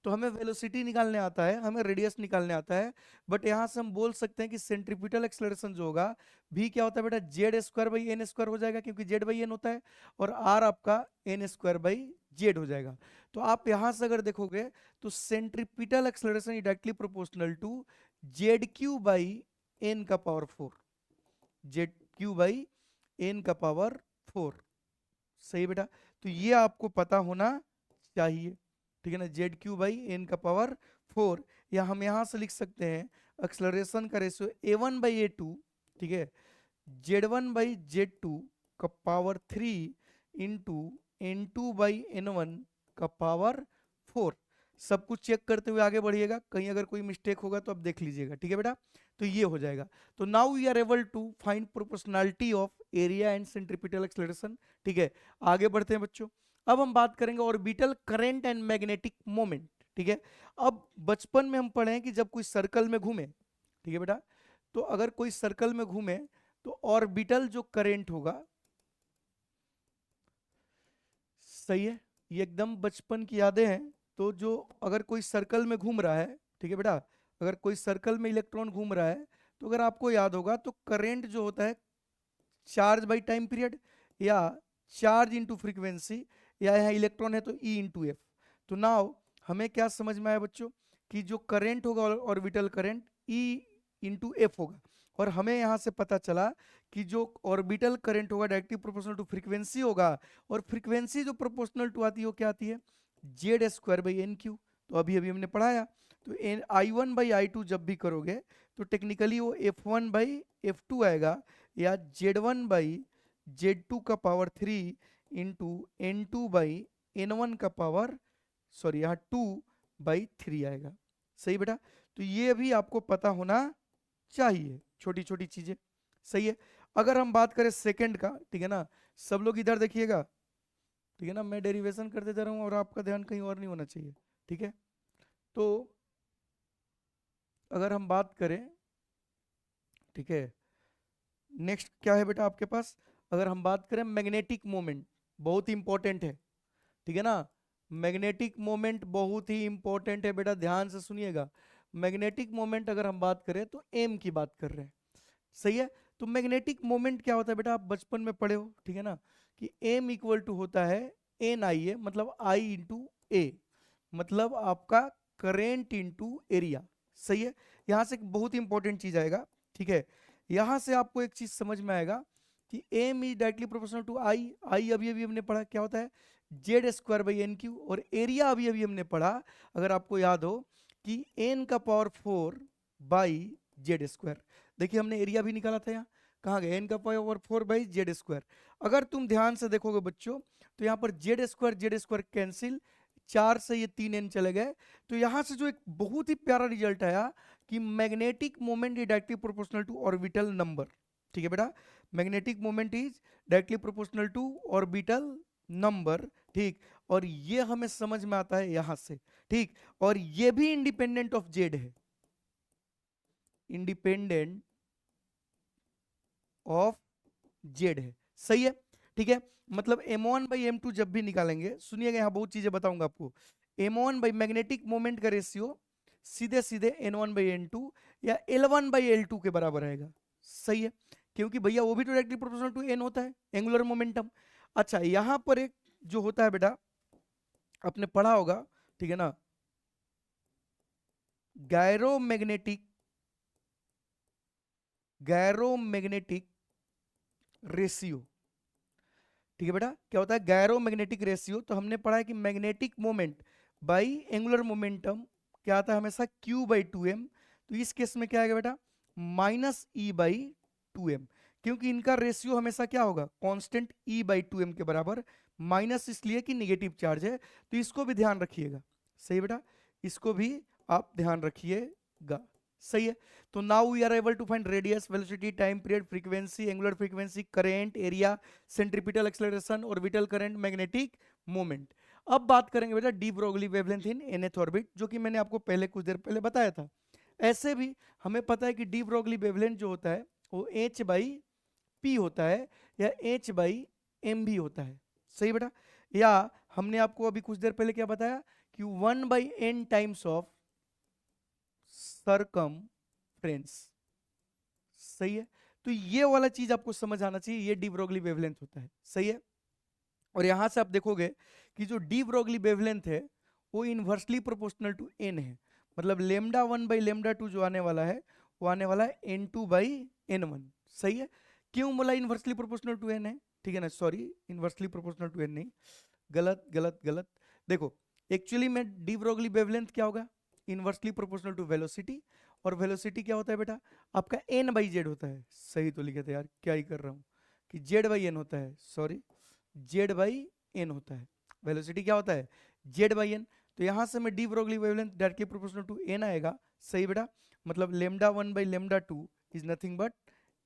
तो हमें वेलोसिटी निकालने आता है, हमें रेडियस निकालने आता है, बट यहां से हम बोल सकते हैं कि सेंट्रीपिटल एक्सेलरेशन जो होगा v क्या होता है बेटा, Z²/n² हो जाएगा, क्योंकि Z/n होता है, और r आपका n²/z हो जाएगा। तो आप यहां से अगर देखोगे तो centripetal acceleration is directly proportional to ZQ/n का पावर 4, ZQ/n का पावर 4। सही बेटा, तो ये आपको पता होना चाहिए, ठीक है ना, ZQ/n का पावर 4। या हम यहां से लिख सकते हैं एक्सेलरेशन का रेशियो A1/A2, ठीक है, Z1/Z2 का पावर 3 इंटू N2/N1 का पावर 4। सब कुछ चेक करते हुए आगे बढ़िएगा, कहीं अगर कोई मिस्टेक होगा तो आप देख लीजिएगा, ठीक है बेटा। तो ये हो जाएगा। तो now we are able to find proportionality of area and centripetal acceleration. ठीक है, आगे बढ़ते हैं बच्चों। अब हम बात करेंगे orbital current and magnetic moment. ठीक है, अब बचपन में हम पढ़े हैं कि जब कोई सर्कल में घूमे, ठीक है बेटा, तो अगर कोई सर्कल में घूमे तो ऑर्बिटल जो करंट होगा, सही है, ये एकदम बचपन की यादें हैं। तो जो अगर कोई सर्कल में घूम रहा है, ठीक है बेटा, अगर कोई सर्कल में इलेक्ट्रॉन घूम रहा है, तो अगर आपको याद होगा तो करंट जो होता है चार्ज बाई टाइम पीरियड, या चार्ज इंटू फ्रीक्वेंसी, या यहाँ इलेक्ट्रॉन है तो E/F। तो नाउ हमें क्या समझ में आया बच्चों, कि जो करंट होगा ऑर्बिटल करंट E/F होगा, और हमें यहाँ से पता चला कि जो ऑर्बिटल करंट होगा डायरेक्टली प्रोपोर्शनल टू फ्रीक्वेंसी होगा, और फ्रीक्वेंसी जो प्रोपोर्शनल टू आती है वो क्या आती है, Z²/NQ। तो अभी अभी हमने पढ़ाया, तो I1/I2 जब भी करोगे तो टेक्निकली वो F1/F2 आएगा, या Z1/Z2 का पावर 3 इंटू N2/N1 का पावर, सॉरी यहाँ 2/3 आएगा। सही बेटा, तो ये भी आपको पता होना चाहिए, छोटी छोटी चीजें। सही है, अगर हम बात करें सेकंड का, ठीक है ना, सब लोग इधर देखिएगा, ठीक है ना, मैं डेरिवेशन करते जा रहा हूँ और आपका ध्यान कहीं और नहीं होना चाहिए, ठीक है। तो अगर हम बात करें, ठीक है, नेक्स्ट क्या है बेटा आपके पास, अगर हम बात करें मैग्नेटिक मोमेंट, बहुत ही इंपॉर्टेंट है, ठीक है ना, मैग्नेटिक मोमेंट बहुत ही इंपॉर्टेंट है बेटा, ध्यान से सुनिएगा। मैग्नेटिक मोमेंट अगर हम बात करें तो एम की बात कर रहे हैं, सही है। तो मैग्नेटिक मोमेंट क्या होता है बेटा, आप बचपन में पढ़े हो, ठीक है ना, कि एम इक्वल टू होता है एन आई ए, मतलब आई इंटू ए, मतलब आपका करेंट इंटू एरिया, सही है। यहां से एक बहुत ही इंपॉर्टेंट चीज आएगा, ठीक है, यहां से आपको एक चीज समझ में आएगा कि M is directly proportional to I. I अभी अभी हमने पढ़ा क्या होता है, z square by n q, और एरिया अभी अभी हमने पढ़ा, अगर आपको याद हो, कि एन का पावर 4 बाई जेड स्क्वायर। देखिए हमने एरिया भी निकाला था, यहाँ कहाँ गया, एन का पावर 4 बाई जेड स्क्वायर। अगर तुम ध्यान से देखोगे बच्चों, तो यहाँ पर जेड स्क्वायर कैंसिल, 4 से ये 3 एन चले गए। तो यहाँ से जो एक बहुत ही प्यारा रिजल्ट आया कि magnetic moment is directly proportional to orbital number, ठीक है बेटा, magnetic moment is directly proportional to orbital number, ठीक। और ये हमें समझ में आता है यहां से, ठीक, और ये भी इंडिपेंडेंट ऑफ जेड है, इंडिपेंडेंट ऑफ जेड है, सही है, ठीक है। मतलब m1 बाई एम जब भी निकालेंगे, सुनिएगा यहाँ बहुत चीजें बताऊंगा आपको, m1 बाई मैग्नेटिक मोमेंट का रेशियो सीधे सीधे n1 बाई n2 या L1 बाई L2 के बराबर आएगा, सही है, क्योंकि भैया वो भी तो डायरेक्टली प्रोपोर्शनल टू n होता है, एंगुलर मोमेंटम। अच्छा यहाँ पर एक जो होता है बेटा, आपने पढ़ा होगा, ठीक है ना, गैरोमैग्नेटिक, गैरोमैग्नेटिक रेशियो, ठीक है बेटा, क्या होता है गैरोमैग्नेटिक रेशियो। तो हमने पढ़ा है कि magnetic moment by angular momentum क्या आता है हमेशा Q बाई 2m। तो इस केस में क्या आएगा बेटा, माइनस ई बाई 2m, क्योंकि इनका रेशियो हमेशा क्या होगा, कांस्टेंट E बाई 2m के बराबर, माइनस इसलिए कि निगेटिव चार्ज है, तो इसको भी ध्यान रखिएगा, सही बेटा, इसको भी आप ध्यान रखिएगा, सही है। तो now we are able to find radius, velocity, time period, frequency, angular frequency, current, area, centripetal acceleration, orbital current, magnetic moment. अब बात करेंगे बेटा de Broglie wavelength in nth orbit, जो कि मैंने आपको पहले कुछ देर पहले बताया था। ऐसे भी हमें पता है कि डी ब्रोगली वेवलेंथ जो होता है वो h बाई पी होता है, या h बाई एम भी होता है, सही बेटा। या हमने आपको अभी कुछ देर पहले क्या बताया कि 1/n टाइम्स ऑफ सरकमफ्रेंस, सही है। तो ये वाला चीज आपको समझ आना चाहिए, ये डी ब्रोगली वेवलेंथ होता है, सही है। और यहां से आप देखोगे कि जो डी ब्रोगली वेवलेंथ है वो इनवर्सली प्रोपोर्शनल टू एन है, मतलब लेमडा 1 बाई लेमडा 2 जो आने वाला है वो आने वाला है n2 बाई n1, सही है। क्यों बोला इनवर्सली प्रोपोर्शनल टू एन है, ठीक है ना, sorry inversely proportional to n नहीं, गलत गलत गलत। देखो एक्चुअली में डी ब्रोगली वेवलेंथ क्या होगा, इनवर्सली प्रोपोर्शनल टू वेलोसिटी, और वेलोसिटी क्या होता है बेटा आपका n बाई जेड होता है, सही तो लिखे थे यार, क्या ही कर रहा हूँ, कि जेड बाई एन होता है, सॉरी जेड बाई एन होता है, वेलोसिटी क्या होता है जेड बाई एन। तो यहां से मैं de Broglie wavelength directly proportional to n आएगा, सही बेटा, मतलब lambda 1 by lambda 2 is nothing but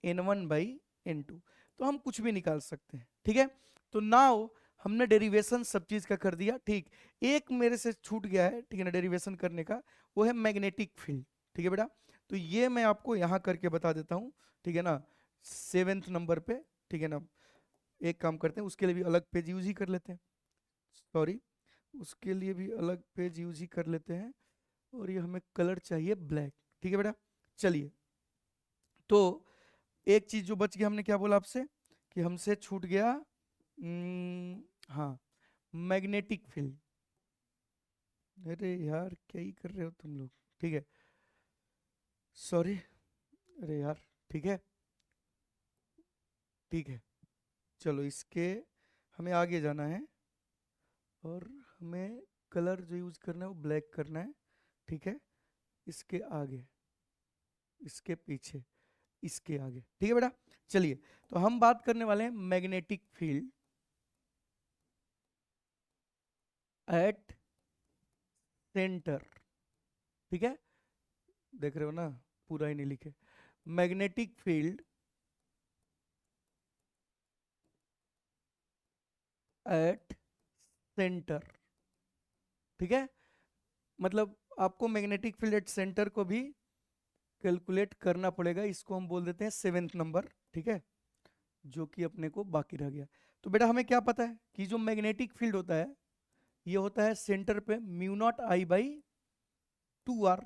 n1 by n2। तो हम कुछ भी निकाल सकते हैं, ठीक है। तो नाउ हमने डेरिवेशन सब चीज का कर दिया, ठीक। एक मेरे से छूट गया है, ठीक है ना, डेरिवेशन करने का, वो है मैग्नेटिक फील्ड, ठीक है बेटा। तो ये मैं आपको यहाँ करके बता देता हूँ, ठीक है ना, 7th नंबर पे, ठीक है ना। एक काम करते हैं, उसके लिए भी अलग पेज यूज ही कर लेते हैं, सॉरी उसके लिए भी अलग पेज यूज ही कर लेते हैं, और ये हमें कलर चाहिए ब्लैक, ठीक है बेटा। चलिए, तो एक चीज जो बच गया, हमने क्या बोला आपसे कि हमसे छूट गया, हाँ मैग्नेटिक फील्ड, अरे यार क्या ही कर रहे हो तुम लोग, ठीक है, सॉरी, अरे यार, ठीक है, ठीक है, चलो इसके हमें आगे जाना है, और हमें कलर जो यूज करना है वो ब्लैक करना है, ठीक है, इसके आगे, इसके पीछे, इसके आगे, ठीक है बेटा। चलिए, तो हम बात करने वाले हैं मैग्नेटिक फील्ड एट सेंटर, ठीक है, देख रहे हो ना, पूरा ही नहीं लिखे, मैग्नेटिक फील्ड एट सेंटर, ठीक है, मतलब आपको मैग्नेटिक फील्ड एट सेंटर को भी कैलकुलेट करना पड़ेगा, इसको हम बोल देते हैं 7th नंबर, ठीक है। जो कि अपने को बाकी रह गया। तो बेटा हमें क्या पता है कि जो मैग्नेटिक फील्ड होता है ये होता है सेंटर पे mu not I by 2r।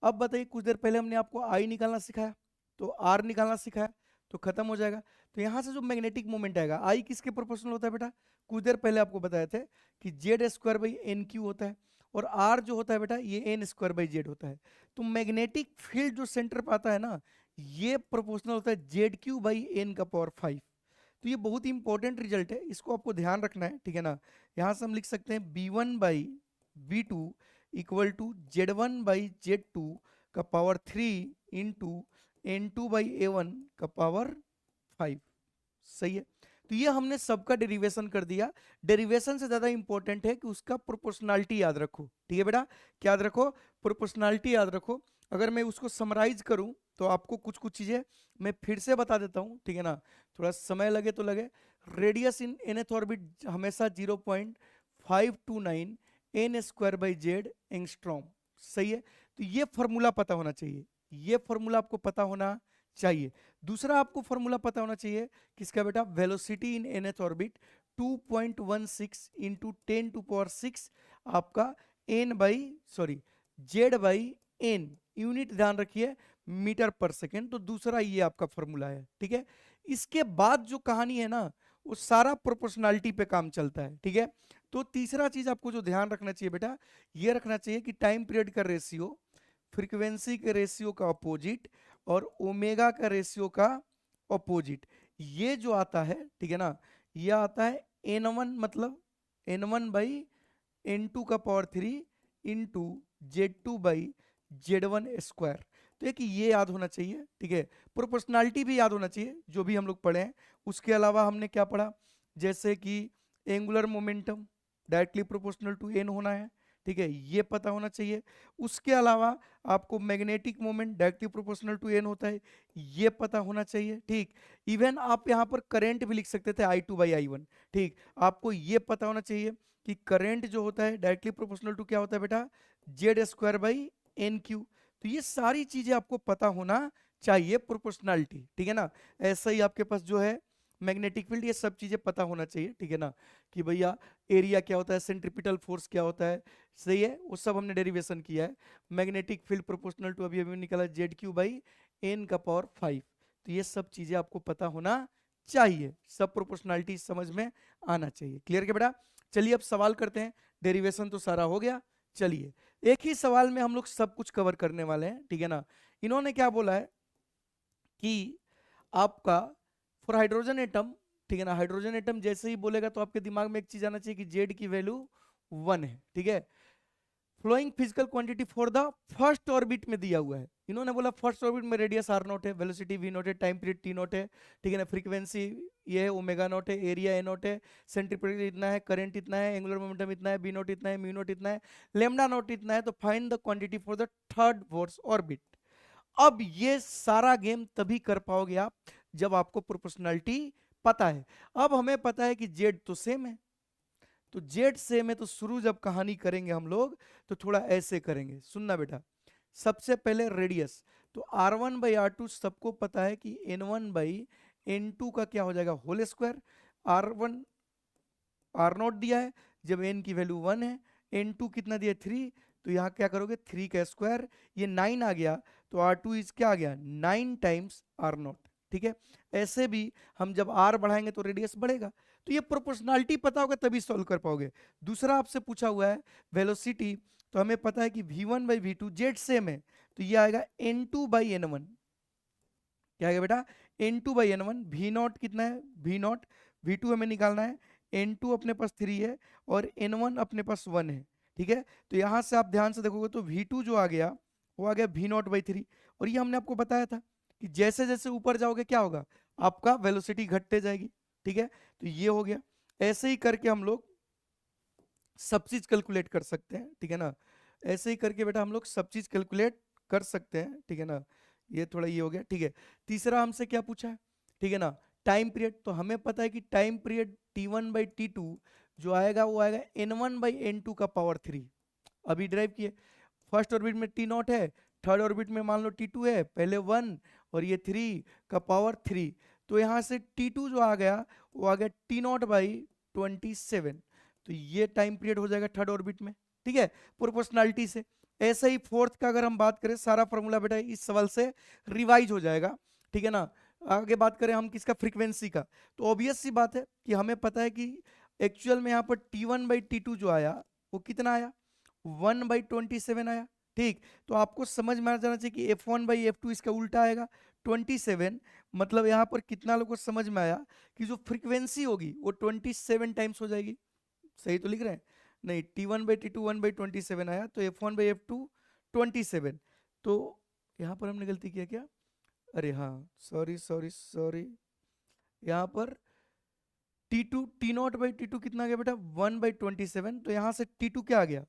अब बताइए कुछ देर पहले हमने आपको आई निकालना सिखाया, तो आर निकालना सिखाया, तो खत्म हो जाएगा। तो यहाँ से जो मैग्नेटिक मोमेंट आएगा आई किसके प्रोपोर्शनल होता है बेटा, कुछ देर पहले आपको बताए थे कि z square by n cube होता है, और आर जो होता है बेटा ये एन स्क्वायर बाई जेड होता है। तो मैग्नेटिक फील्ड जो सेंटर पर आता है ना ये प्रोपोर्शनल होता है जेड क्यू बाई एन का पावर 5। तो ये बहुत ही इंपॉर्टेंट रिजल्ट है, इसको आपको ध्यान रखना है, ठीक है ना। यहाँ से हम लिख सकते हैं b1 by b2 equal to z1 by z2 का power 3 into n2 by a1 का पावर 5। सही है। तो ये हमने सबका डेरिवेशन कर दिया। डेरिवेशन से ज्यादा इंपॉर्टेंट है कि उसका प्रोपोर्शनैलिटी याद रखो, ठीक है बेटा, क्या याद रखो, प्रोपोर्शनैलिटी याद रखो। अगर मैं उसको समराइज करूं तो आपको कुछ कुछ चीजें मैं फिर से बता देता हूं, ठीक है ना, थोड़ा समय लगे तो लगे। रेडियस इन nth ऑर्बिट हमेशा 0.529 n square by Z angstrom. सही है। तो ये फॉर्मूला पता होना चाहिए, ये फॉर्मूला आपको पता होना चाहिए। दूसरा आपको फॉर्मूला पता होना चाहिए किसका बेटा, velocity in nth orbit 2.16 into 10⁶ आपका n by sorry z by n, unit ध्यान रखिए मीटर पर सेकेंड। तो दूसरा ये आपका फॉर्मूला है, ठीक है। इसके बाद जो कहानी है ना वो सारा प्रोपोर्शनैलिटी पे काम चलता है, ठीक है। तो तीसरा चीज आपको जो ध्यान रखना चाहिए बेटा, ये रखना चाहिए कि टाइम पीरियड का रेशियो, फ्रीक्वेंसी के रेशियो का अपोजिट और ओमेगा का रेशियो का अपोजिट, ये जो आता है, ठीक है ना, ये आता है n1 मतलब n1 बाई n2 का power 3 into z2 by z1 square. तो एक ये याद होना चाहिए, ठीक है। प्रोपोर्शनैलिटी भी याद होना चाहिए जो भी हम लोग पढ़े हैं। उसके अलावा हमने क्या पढ़ा, जैसे कि angular momentum directly proportional to n होना है, ठीक है, ये पता होना चाहिए। उसके अलावा आपको magnetic moment directly proportional to n होता है, ये पता होना चाहिए, ठीक। इवन आप यहाँ पर करंट भी लिख सकते थे I2 बाई I1, ठीक। आपको ये पता होना चाहिए कि करंट जो होता है डायरेक्टली प्रोपोर्शनल टू क्या होता है बेटा, z square by n cube. तो ये सारी चीजें आपको पता होना चाहिए, प्रोपोर्शनैलिटी, ठीक है ना। ऐसा ही आपके पास जो है मैग्नेटिक फील्ड, ये सब चीजें पता होना चाहिए, ठीक है ना, कि भैया एरिया क्या होता है, सेंट्रिपिटल फोर्स क्या होता है, सही है, वो सब हमने डेरिवेशन किया है। मैग्नेटिक फील्ड प्रोपोर्शनल टू अभी अभी निकला जेड क्यू बाई एन का पावर 5। तो ये सब चीजें आपको पता होना चाहिए, सब प्रोपोर्शनैलिटी समझ में आना चाहिए। क्लियर क्या बेटा। चलिए अब सवाल करते हैं, डेरिवेशन तो सारा हो गया। चलिए एक ही सवाल में हम लोग सब कुछ कवर करने वाले हैं, ठीक है ना। इन्होंने क्या बोला है कि आपका फॉर हाइड्रोजन एटम, ठीक है ना, हाइड्रोजन एटम जैसे ही बोलेगा तो आपके दिमाग में एक चीज आना चाहिए कि जेड की वैल्यू 1 है, ठीक है। Flowing physical quantity for the first orbit में दिया हुआ है। इन्होंने बोला फर्स्ट ऑर्बिट में रेडियस r नॉट है, वेलोसिटी v नॉट है, टाइम पीरियड t नॉट है, ठीक है ना, फ्रीक्वेंसी ये है ओमेगा नॉट है, एरिया a नॉट है, सेंट्रीफ्यूगल इतना है, करंट इतना है, एंगुलर मोमेंटम इतना है, b नॉट इतना है, म्यू नॉट इतना है, लेमडा नॉट इतना है। तो find the quantity for the third force orbit. अब ये सारा गेम तभी कर पाओगे आप जब आपको प्रोपोर्शनैलिटी पता है। अब हमें पता है कि जेड तो सेम है, तो जेड सेम है, तो शुरू जब कहानी करेंगे हम लोग तो थोड़ा ऐसे करेंगे, सुनना बेटा। सबसे पहले रेडियस, तो r1 बाई r2 सबको पता है कि n1 बाई n2 का क्या हो जाएगा whole square. r1 r not दिया है, जब n की वैल्यू 1 है, n2 कितना दिया 3, तो यहाँ क्या करोगे 3 का स्क्वायर, ये 9 आ गया, तो r2 इज क्या आ गया 9 टाइम्स r नॉट, ठीक है। ऐसे भी हम जब r बढ़ाएंगे तो रेडियस बढ़ेगा। तो ये प्रोपोर्शनैलिटी पता होगा तभी सॉल्व कर पाओगे। दूसरा आपसे पूछा हुआ है वेलोसिटी, तो हमें पता है कि v1 by v2 Z same है, तो ये आएगा n2 बाई n1, क्या आएगा बेटा n2 by n1। v not कितना है v नॉट, v2 हमें निकालना है, n2 अपने पास 3 है और n1 अपने पास 1 है, ठीक है। तो यहाँ से आप ध्यान से देखोगे तो v2 जो आ गया वो आ गया v नॉट बाई 3, और ये हमने आपको बताया था कि जैसे जैसे ऊपर जाओगे क्या होगा, आपका वेलोसिटी घटते जाएगी, ठीक है। तो ये हो गया। ऐसे ही करके हम लोग सब चीज कैलकुलेट कर सकते हैं, ठीक है ना। ऐसे ही करके बेटा हम लोग सब चीज कैलकुलेट कर सकते हैं, ठीक है ना। ये थोड़ा ये हो गया, ठीक है। तीसरा हमसे क्या पूछा है, ठीक है ना, टाइम पीरियड। तो हमें पता है कि time period t1 by t2 जो आएगा वो आएगा n1 बाई n2 का पावर 3। अभी ड्राइव किए, फर्स्ट ऑर्बिट में t नॉट है, थर्ड ऑर्बिट में मान लो t2 है, पहले 1 और ये 3 का पावर 3। तो यहाँ से T2 जो आ गया वो आ गया T0/27। तो ये टाइम पीरियड हो जाएगा थर्ड ऑर्बिट में, ठीक है, प्रोपोर्शनलिटी से। ऐसे ही फोर्थ का अगर हम बात करें, सारा फॉर्मूला बेटा इस सवाल से रिवाइज हो जाएगा, ठीक है ना। आगे बात करें हम किसका, फ्रीक्वेंसी का, तो ऑब्वियस सी बात है कि हमें पता है कि एक्चुअल में यहाँ पर T1/T2 जो आया वो कितना आया, 1/27 आया, ठीक। तो आपको समझ में आ जाना चाहिए कि F1/F2 इसका उल्टा आएगा 27। मतलब यहाँ पर कितना लोगों को समझ में आया कि जो फ्रीक्वेंसी होगी वो 27 टाइम्स हो जाएगी। सही तो लिख रहे हैं, नहीं, T1/T2 1/27 आया, तो F1/F2 27। तो यहाँ पर हमने गलती किया क्या, अरे हाँ, सॉरी सॉरी सॉरी, यहाँ पर T0/T2 कितना आ गया बेटा, 1/27। तो यहाँ से T2 क्या आ गया,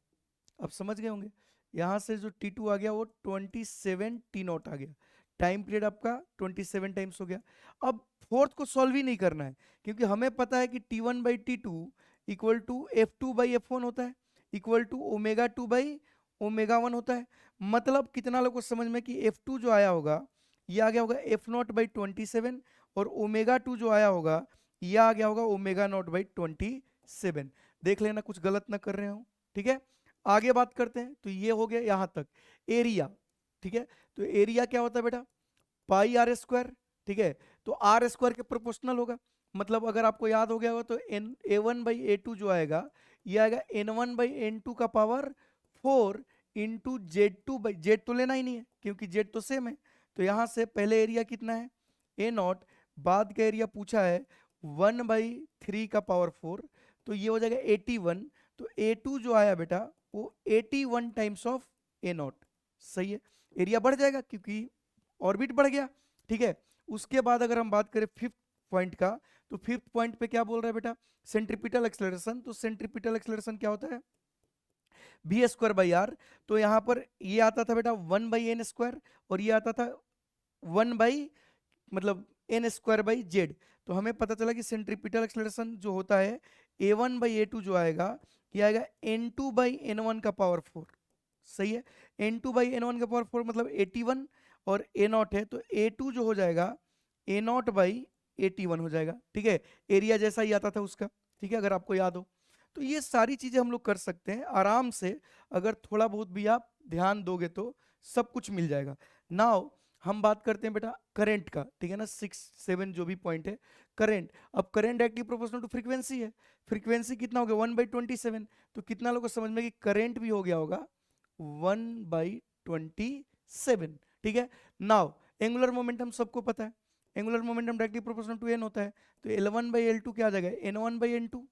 अब समझ गए होंगे, यहाँ से जो T2 आ गया वो 27 T0 आ गया। टाइम पीरियड आपका 27 टाइम्स हो गया। अब फोर्थ को सॉल्व ही नहीं करना है, क्योंकि हमें पता है कि T1/T2 इक्वल टू F2/F1 होता है, इक्वल टू ω2/ω1 होता है। मतलब कितना लोगों को समझ में कि F2 जो आया होगा ये आ गया होगा F0/27, और ω2 जो आया होगा ये आ गया होगा ω0/27। देख लेना कुछ गलत ना कर रहे हो, ठीक है। आगे बात करते हैं, तो ये हो गया यहां तक एरिया, ठीक है। तो एरिया क्या होता है बेटा, πr², ठीक है। तो r² के प्रोपोर्शनल होगा। मतलब अगर आपको याद हो गया होगा तो A1/A2 जो आएगा ये आएगा N1/N2 का पावर 4 इंटू Z2, Z तो लेना ही नहीं है क्योंकि Z तो सेम है। तो यहां से पहले एरिया कितना है A0, बाद का एरिया पूछा है 1/3 का पावर 4, तो ये हो जाएगा 81। तो A2 जो आया बेटा वो 81 टाइम्स ऑफ A0। सही है, एरिया बढ़ जाएगा क्योंकि ऑर्बिट बढ़ गया, ठीक है। उसके बाद अगर हम बात करें फिफ्थ पॉइंट का, तो फिफ्थ पॉइंट पे क्या बोल रहा है बेटा, सेंट्रीपिटल एक्सेलरेशन। तो सेंट्रीपिटल एक्सेलरेशन क्या होता है, v²/r। तो यहाँ पर ये आता था बेटा 1/n², और ये आता था 1 मतलब n²/z। तो हमें पता चला कि सेंट्रीपिटल एक्सेलरेशन जो होता है A1/A2 जो आएगा ये आएगा N2/N1 का पावर 4। सही है, N2/N1 का पावर 4 मतलब 81, और A0 है तो A2 जो हो जाएगा A0/81 हो जाएगा, ठीक है। एरिया जैसा ही आता था उसका, ठीक है, अगर आपको याद हो। तो ये सारी चीजें हम लोग कर सकते हैं आराम से, अगर थोड़ा बहुत भी आप ध्यान दोगे तो सब कुछ मिल जाएगा। नाउ हम बात करते हैं बेटा करंट का, ठीक है ना, 6 7 जो भी पॉइंट है करंट। अब current directly proportional to frequency है। फ्रीक्वेंसी कितना हो गया 1/27, तो कितना लोगों को समझ में कि करंट भी हो गया होगा 1/27, ठीक है। नाउ एंगुलर मोमेंटम सबको पता है, angular momentum directly proportional to n होता है। तो L1/L2 क्या आ जाएगा N1/N2।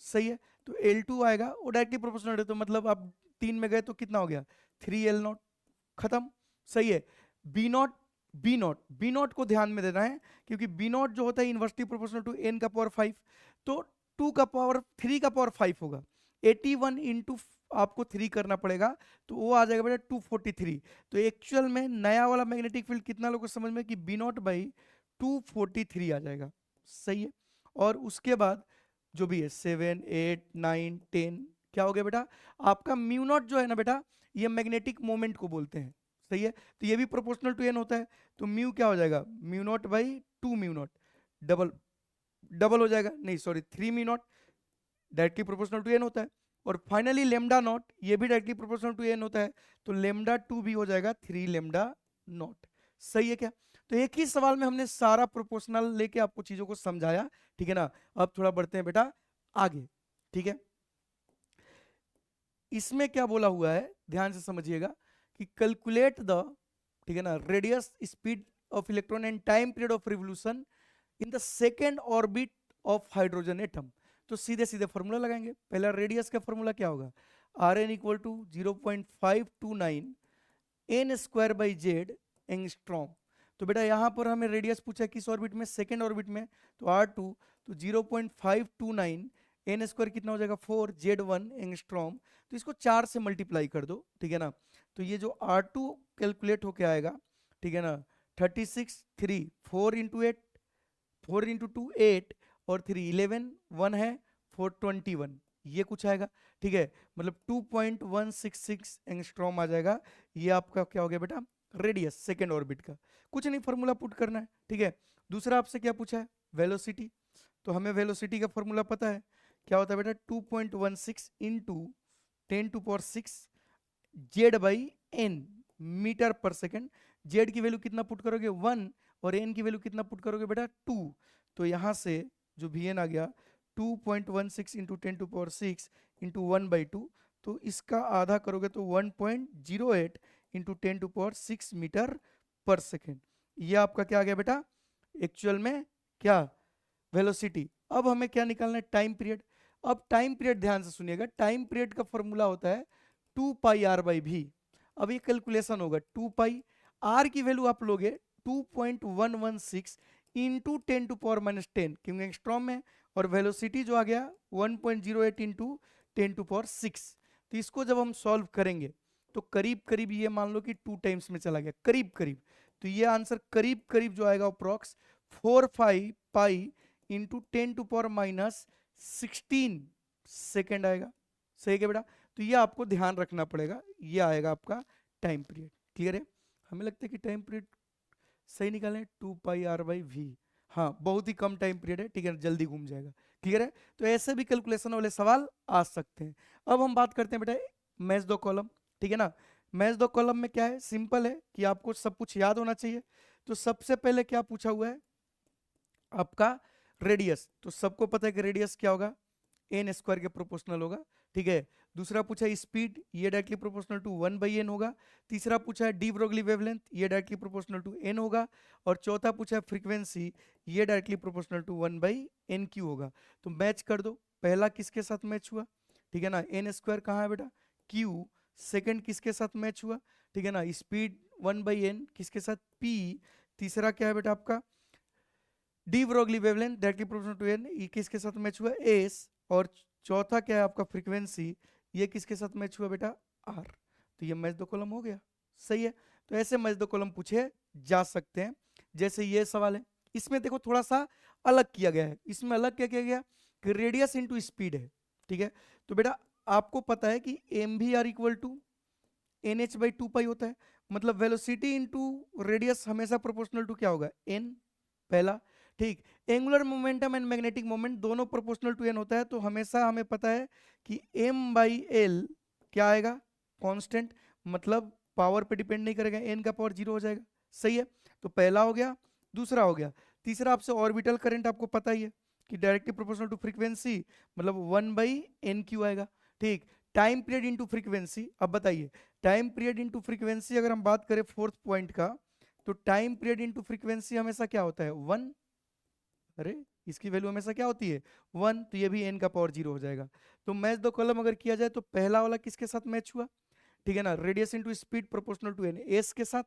सही है, तो L2 आएगा वो डायरेक्टली प्रोपोर्शनल है, तो मतलब आप 3 में गए तो कितना हो गया 3L0, खत्म। सही है, बी नॉट को ध्यान में देना है, क्योंकि बी नॉट जो होता है इनवर्सली प्रोपोर्शनल टू n का पावर 5, तो 3 का पावर 5 होगा। 81 इंटू आपको 3 करना पड़ेगा, तो वो आ जाएगा बेटा 243। तो एक्चुअल में नया वाला मैग्नेटिक फील्ड कितना लोगों को समझ में कि B0/243 आ जाएगा। सही है, और उसके बाद जो भी है 7 8 9 10 क्या हो गया बेटा, आपका म्यू नॉट जो है ना बेटा, ये मैग्नेटिक मोमेंट को बोलते हैं। सही है, तो ये भी प्रोपोर्शनल टू n होता है, तो म्यू क्या हो जाएगा μ0/2μ0, डबल डबल हो जाएगा, नहीं sorry 3μ0, directly proportional to n होता है। और फाइनली लेमडा नॉट, ये भी डायरेक्टली प्रोपोर्शनल टू n होता है, तो λ2 भी हो जाएगा 3λ0। सही है क्या, तो एक ही सवाल में हमने सारा प्रोपोर्शनल लेके आपको चीजों को समझाया, ठीक है ना। अब थोड़ा बढ़ते हैं बेटा आगे, ठीक है। इसमें क्या बोला हुआ है ध्यान से समझिएगा कि कैलकुलेट द, ठीक है ना, radius speed of electron and time period of revolution in the second orbit of hydrogen atom. तो सीधे सीधे फॉर्मूला लगाएंगे। पहला रेडियस का फॉर्मूला क्या होगा, Rn equal to 0.529 n²/z angstrom. तो बेटा यहाँ पर हमें रेडियस पूछा है किस ऑर्बिट में, सेकेंड ऑर्बिट में, तो R2, तो 0.529 n² कितना हो जाएगा 4 Z1 एंगस्ट्रॉम। तो इसको 4 से मल्टीप्लाई कर दो, ठीक है ना। तो ये जो R2 कैलकुलेट होके आएगा, ठीक है ना, 36 3 4 इंटू 8, 4 इंटू 2 8, और 3 11 1 है 4 21, ये कुछ आएगा, ठीक है। मतलब 2.166 एंगस्ट्रॉम आ जाएगा। ये आपका क्या हो गया बेटा रेडियस सेकेंड ऑर्बिट का, कुछ नहीं फॉर्मूला पुट करना है, ठीक है। दूसरा आपसे क्या पूछा है, वेलोसिटी, तो हमें वेलोसिटी का फॉर्मूला पता है, क्या होता है बेटा 2.16 into 10⁶ z by n metre पर सेकेंड। जेड की वैल्यू कितना पुट करोगे 1 और एन की वैल्यू कितना पुट करोगे बेटा 2, तो यहाँ से जो वी एन आ गया 2.16 इंटू 10⁶ इंटू 1/2, तो इसका आधा करोगे तो 1.08 इंटू 10⁶ मीटर पर सेकेंड। ये आपका क्या आ गया बेटा एक्चुअल में क्या वेलोसिटी। अब हमें क्या निकालना है, टाइम पीरियड। अब टाइम पीरियड ध्यान से सुनिएगा, टाइम पीरियड का फॉर्मूला होता है 2πr/v। अब ये कैलकुलेशन होगा 2π, आर की वैल्यू आप लोगे 2.116 इंटू 10⁻⁻10 क्योंकि एंगस्ट्रॉम में, और वेलोसिटी जो आ गया 1.08 इंटू 10⁶। तो इसको जब हम सॉल्व करेंगे तो करीब करीब ये मान लो कि 2 टाइम्स में चला गया, करीब करीब, तो ये आंसर करीब करीब जो आएगा अप्रॉक्स 4/5 पाई इंटू 10⁻16 सेकेंड आएगा। सही है बेटा, तो ये आपको ध्यान रखना पड़ेगा, ये आएगा आपका टाइम पीरियड। क्लियर है, हमें लगता है कि टाइम पीरियड सही निकालें 2πr/v, हाँ बहुत ही कम टाइम पीरियड है, ठीक है, जल्दी घूम जाएगा। क्लियर है, तो ऐसे भी कैलकुलेशन वाले सवाल आ सकते हैं। अब हम बात करते हैं बेटा मैच दो कॉलम, ठीक है ना। मैच दो कॉलम में क्या है, सिंपल है कि आपको सब कुछ याद होना चाहिए। तो सबसे पहले क्या पूछा हुआ है आपका रेडियस, तो सबको पता है कि रेडियस क्या होगा n² के प्रोपोर्शनल होगा, ठीक है। दूसरा पूछा है स्पीड, ये डायरेक्टली प्रोपोर्शनल टू 1/n होगा। तीसरा पूछा है डी ब्रोगली वेवलेंथ, ये डायरेक्टली प्रोपोर्शनल टू n होगा। और चौथा पूछा है फ्रीक्वेंसी, ये डायरेक्टली प्रोपोर्शनल टू 1/nq होगा। तो मैच कर दो, पहला किसके साथ मैच हुआ, ठीक है ना, n² कहाँ है बेटा q, सेकंड किसके साथ मैच हुआ, ठीक है ना, स्पीड 1/n किसके साथ p, तीसरा क्या है बेटा आपका de Broglie wavelength directly proportional to n, ये किसके साथ मैच हुआ s, और चौथा क्या है आपका फ्रीक्वेंसी, ये किसके साथ मैच हुआ बेटा r। तो ये मैच दो कॉलम हो गया, सही है। तो ऐसे मैच दो कॉलम पूछे जा सकते हैं। जैसे ये सवाल है, इसमें देखो थोड़ा सा अलग किया गया है, इसमें अलग क्या किया गया कि रेडियस इंटू स्पीड है, ठीक है। तो बेटा आपको पता है कि mvr इक्वल टू nh/2π होता है, मतलब वेलोसिटी इंटू रेडियस हमेशा प्रोपोर्शनल टू क्या होगा n, पहला, ठीक। Angular momentum and magnetic moment दोनों प्रोपोर्शनल टू n होता है, तो हमेशा हमें पता है कि m/l क्या आएगा कांस्टेंट, मतलब पावर पे डिपेंड नहीं करेगा, n का पावर 0 हो जाएगा, सही है। तो पहला हो गया, दूसरा हो गया। तीसरा आपसे ऑर्बिटल करंट आपको पता ही है कि डायरेक्टली प्रोपोर्शनल टू फ्रीक्वेंसी, मतलब 1/nq आएगा, ठीक। टाइम पीरियड इंटू फ्रीक्वेंसी, अब बताइए टाइम पीरियड इंटू फ्रीक्वेंसी अगर हम बात करें फोर्थ पॉइंट का, तो टाइम पीरियड इंटू फ्रीक्वेंसी हमेशा क्या होता है 1, अरे इसकी वैल्यू हमेशा क्या होती है 1, तो ये भी n का पावर 0 हो जाएगा। तो मैच दो कॉलम अगर किया जाए तो पहला वाला किसके साथ मैच हुआ, ठीक है ना, radius into speed proportional to n, s के साथ,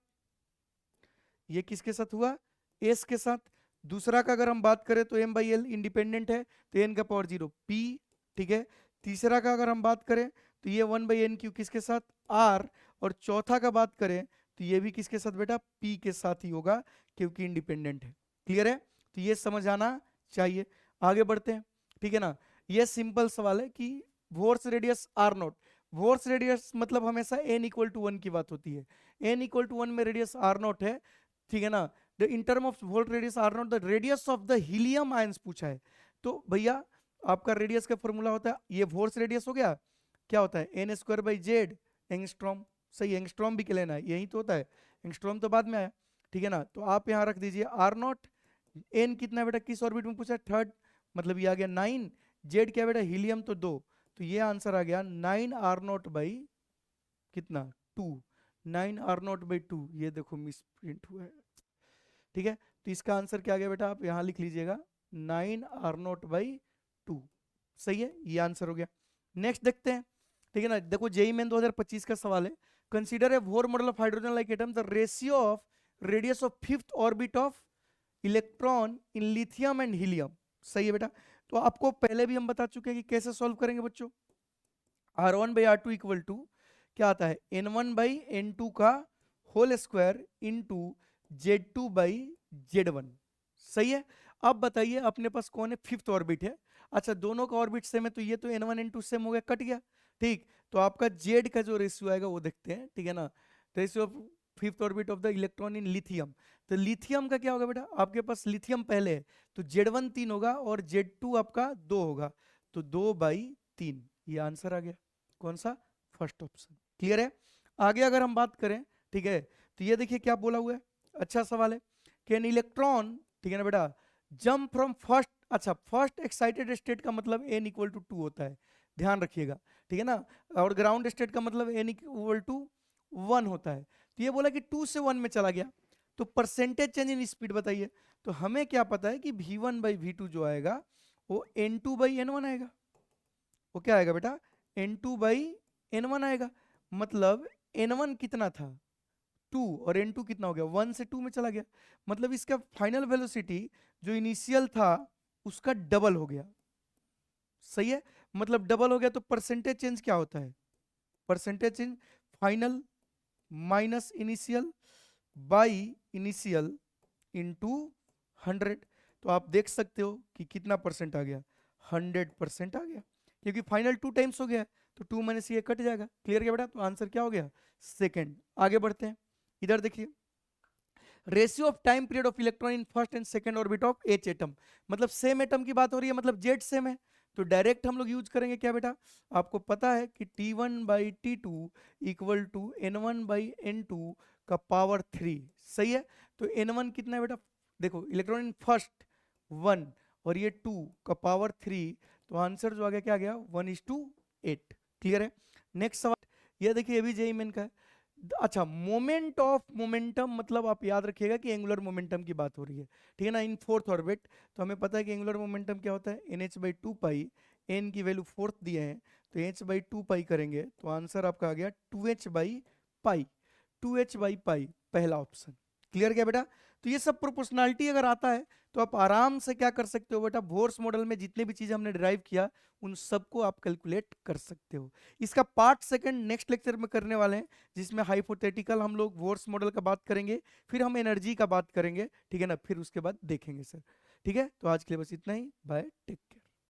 ये किसके साथ हुआ s के साथ। दूसरा का अगर हम बात करें तो m/l इंडिपेंडेंट है, तो n का पावर 0 p, ठीक है। तीसरा का अगर हम बात करें तो ये 1/nq किसके साथ r, और चौथा का बात करें तो ये भी किसके साथ बेटा p के साथ ही होगा क्योंकि इंडिपेंडेंट है। क्लियर है, तो ये समझ आना चाहिए। आगे बढ़ते हैं, ठीक है ना। ये सिंपल सवाल है कि verse radius r0, verse radius मतलब हमेशा n इक्वल टू 1 की बात होती है, n इक्वल टू 1 में रेडियस r0 है, ठीक है ना। The in term of volt radius r0 the radius of the helium ions पूछा है। तो भैया आपका रेडियस का फॉर्मूला होता है, ये वोर्स रेडियस हो गया, क्या होता है n²/z एंगस्ट्रॉम, सही, एंगस्ट्रॉम भी लेना है, यही तो होता है, एंगस्ट्रॉम तो बाद में आया, ठीक है ना। तो आप यहाँ रख दीजिए r0, n कितना बेटा किस ऑर्बिट में पूछा है थर्ड, मतलब ये आ गया 9, z क्या बेटा हीलियम तो 2, तो ये आंसर आ गया 9r0 कितना 2, 9r0/2, ये देखो मिस प्रिंट हुआ है, ठीक है। तो इसका आंसर क्या आ गया बेटा, आप यहाँ लिख लीजिएगा 9r0/2, सही है, ये आंसर हो गया। नेक्स्ट देखते हैं, ठीक है ना। देखो जेईई मेन 2025 का सवाल है, consider a Bohr model of hydrogen like atom, the ratio of radius of fifth orbit of electron in lithium and helium, सही है बेटा। तो आपको पहले भी हम बता चुके हैं कि कैसे सॉल्व करेंगे बच्चों, r1/r2 इक्वल टू क्या आता है n1/n2 का होल स्क्वायर इंटू z2/z1, सही है। अब बताइए अपने पास कौन है फिफ्थ ऑर्बिट है, अच्छा दोनों का ऑर्बिट सेम है, तो ये तो n1 n2 सेम हो गया, कट गया, ठीक। तो आपका z का जो रेशियो आएगा वो देखते हैं, ठीक है ना। Ratio of 5th orbit of the electron in lithium. तो लिथियम का क्या होगा बेटा, आपके पास लिथियम पहले है तो Z1 3 होगा और Z2 आपका 2 होगा, तो 2/3, ये आंसर आ गया। कौन सा, फर्स्ट ऑप्शन। क्लियर है। आगे अगर हम बात करें, ठीक है, तो ये देखिए क्या बोला हुआ है, अच्छा सवाल है। कैन इलेक्ट्रॉन, ठीक है ना बेटा, जंप फ्रॉम फर्स्ट, अच्छा फर्स्ट एक्साइटेड स्टेट का मतलब n इक्वल टू 2 होता है, ध्यान रखिएगा, ठीक है ना, और ग्राउंड स्टेट का मतलब n इक्वल टू 1 होता है। तो ये बोला कि 2 से 1 में चला गया, तो परसेंटेज चेंज इन स्पीड बताइए। तो हमें क्या पता है कि v1/v2 जो आएगा वो n2/n1 आएगा। वो क्या आएगा बेटा, n2/n1 आएगा। मतलब n1 कितना था, 2, और n2 कितना हो गया, 1 से 2 में चला गया। मतलब इसका फाइनल वेलोसिटी जो इनिशियल था उसका डबल हो गया। सही है, मतलब डबल हो गया, तो परसेंटेज चेंज क्या होता है, percentage change final minus initial by initial into 100। तो आप देख सकते हो कि कितना परसेंट आ गया, 100% आ गया, क्योंकि फाइनल 2 टाइम्स हो गया, तो 2 माइनस ये कट जाएगा। क्लियर क्या बेटा, तो आंसर क्या हो गया, सेकंड। आगे बढ़ते हैं, इधर देखिए, ratio of time period of electron in first and second orbit of H atom. मतलब सेम एटम की बात हो रही है, मतलब जेड सेम है, तो डायरेक्ट हम लोग यूज करेंगे क्या बेटा, आपको पता है कि T1/T2 इक्वल टू N1/N2 का पावर 3। सही है, तो N1 कितना है बेटा, देखो इलेक्ट्रॉन इन फर्स्ट 1 और ये 2 का पावर 3, तो आंसर जो आ गया क्या आ गया, 1:8। क्लियर है। नेक्स्ट सवाल, ये देखिए ये भी जेईई मेन का है। अच्छा, मोमेंट ऑफ मोमेंटम, मतलब आप याद रखिएगा कि एंगुलर मोमेंटम की बात हो रही है, ठीक है ना, इन फोर्थ ऑर्बिट। तो हमें पता है कि एंगुलर मोमेंटम क्या होता है, NH/2 एन की वैल्यू फोर्थ दिए हैं, तो H/2 करेंगे तो आंसर आपका आ गया 2H/पाई, 2H/पाई, पहला ऑप्शन। क्लियर क्या बेटा, तो ये सब प्रोपोर्शनैलिटी अगर आता है तो आप आराम से क्या कर सकते हो बेटा, बोर्स मॉडल में जितने भी चीजें हमने डिराइव किया उन सबको आप कैलकुलेट कर सकते हो। इसका पार्ट सेकंड नेक्स्ट लेक्चर में करने वाले हैं, जिसमें हाइपोथेटिकल हम लोग बोर्स मॉडल का बात करेंगे, फिर हम एनर्जी का बात करेंगे, ठीक है ना, फिर उसके बाद देखेंगे सर। ठीक है, तो आज के लिए बस इतना ही, बाय, टेक केयर।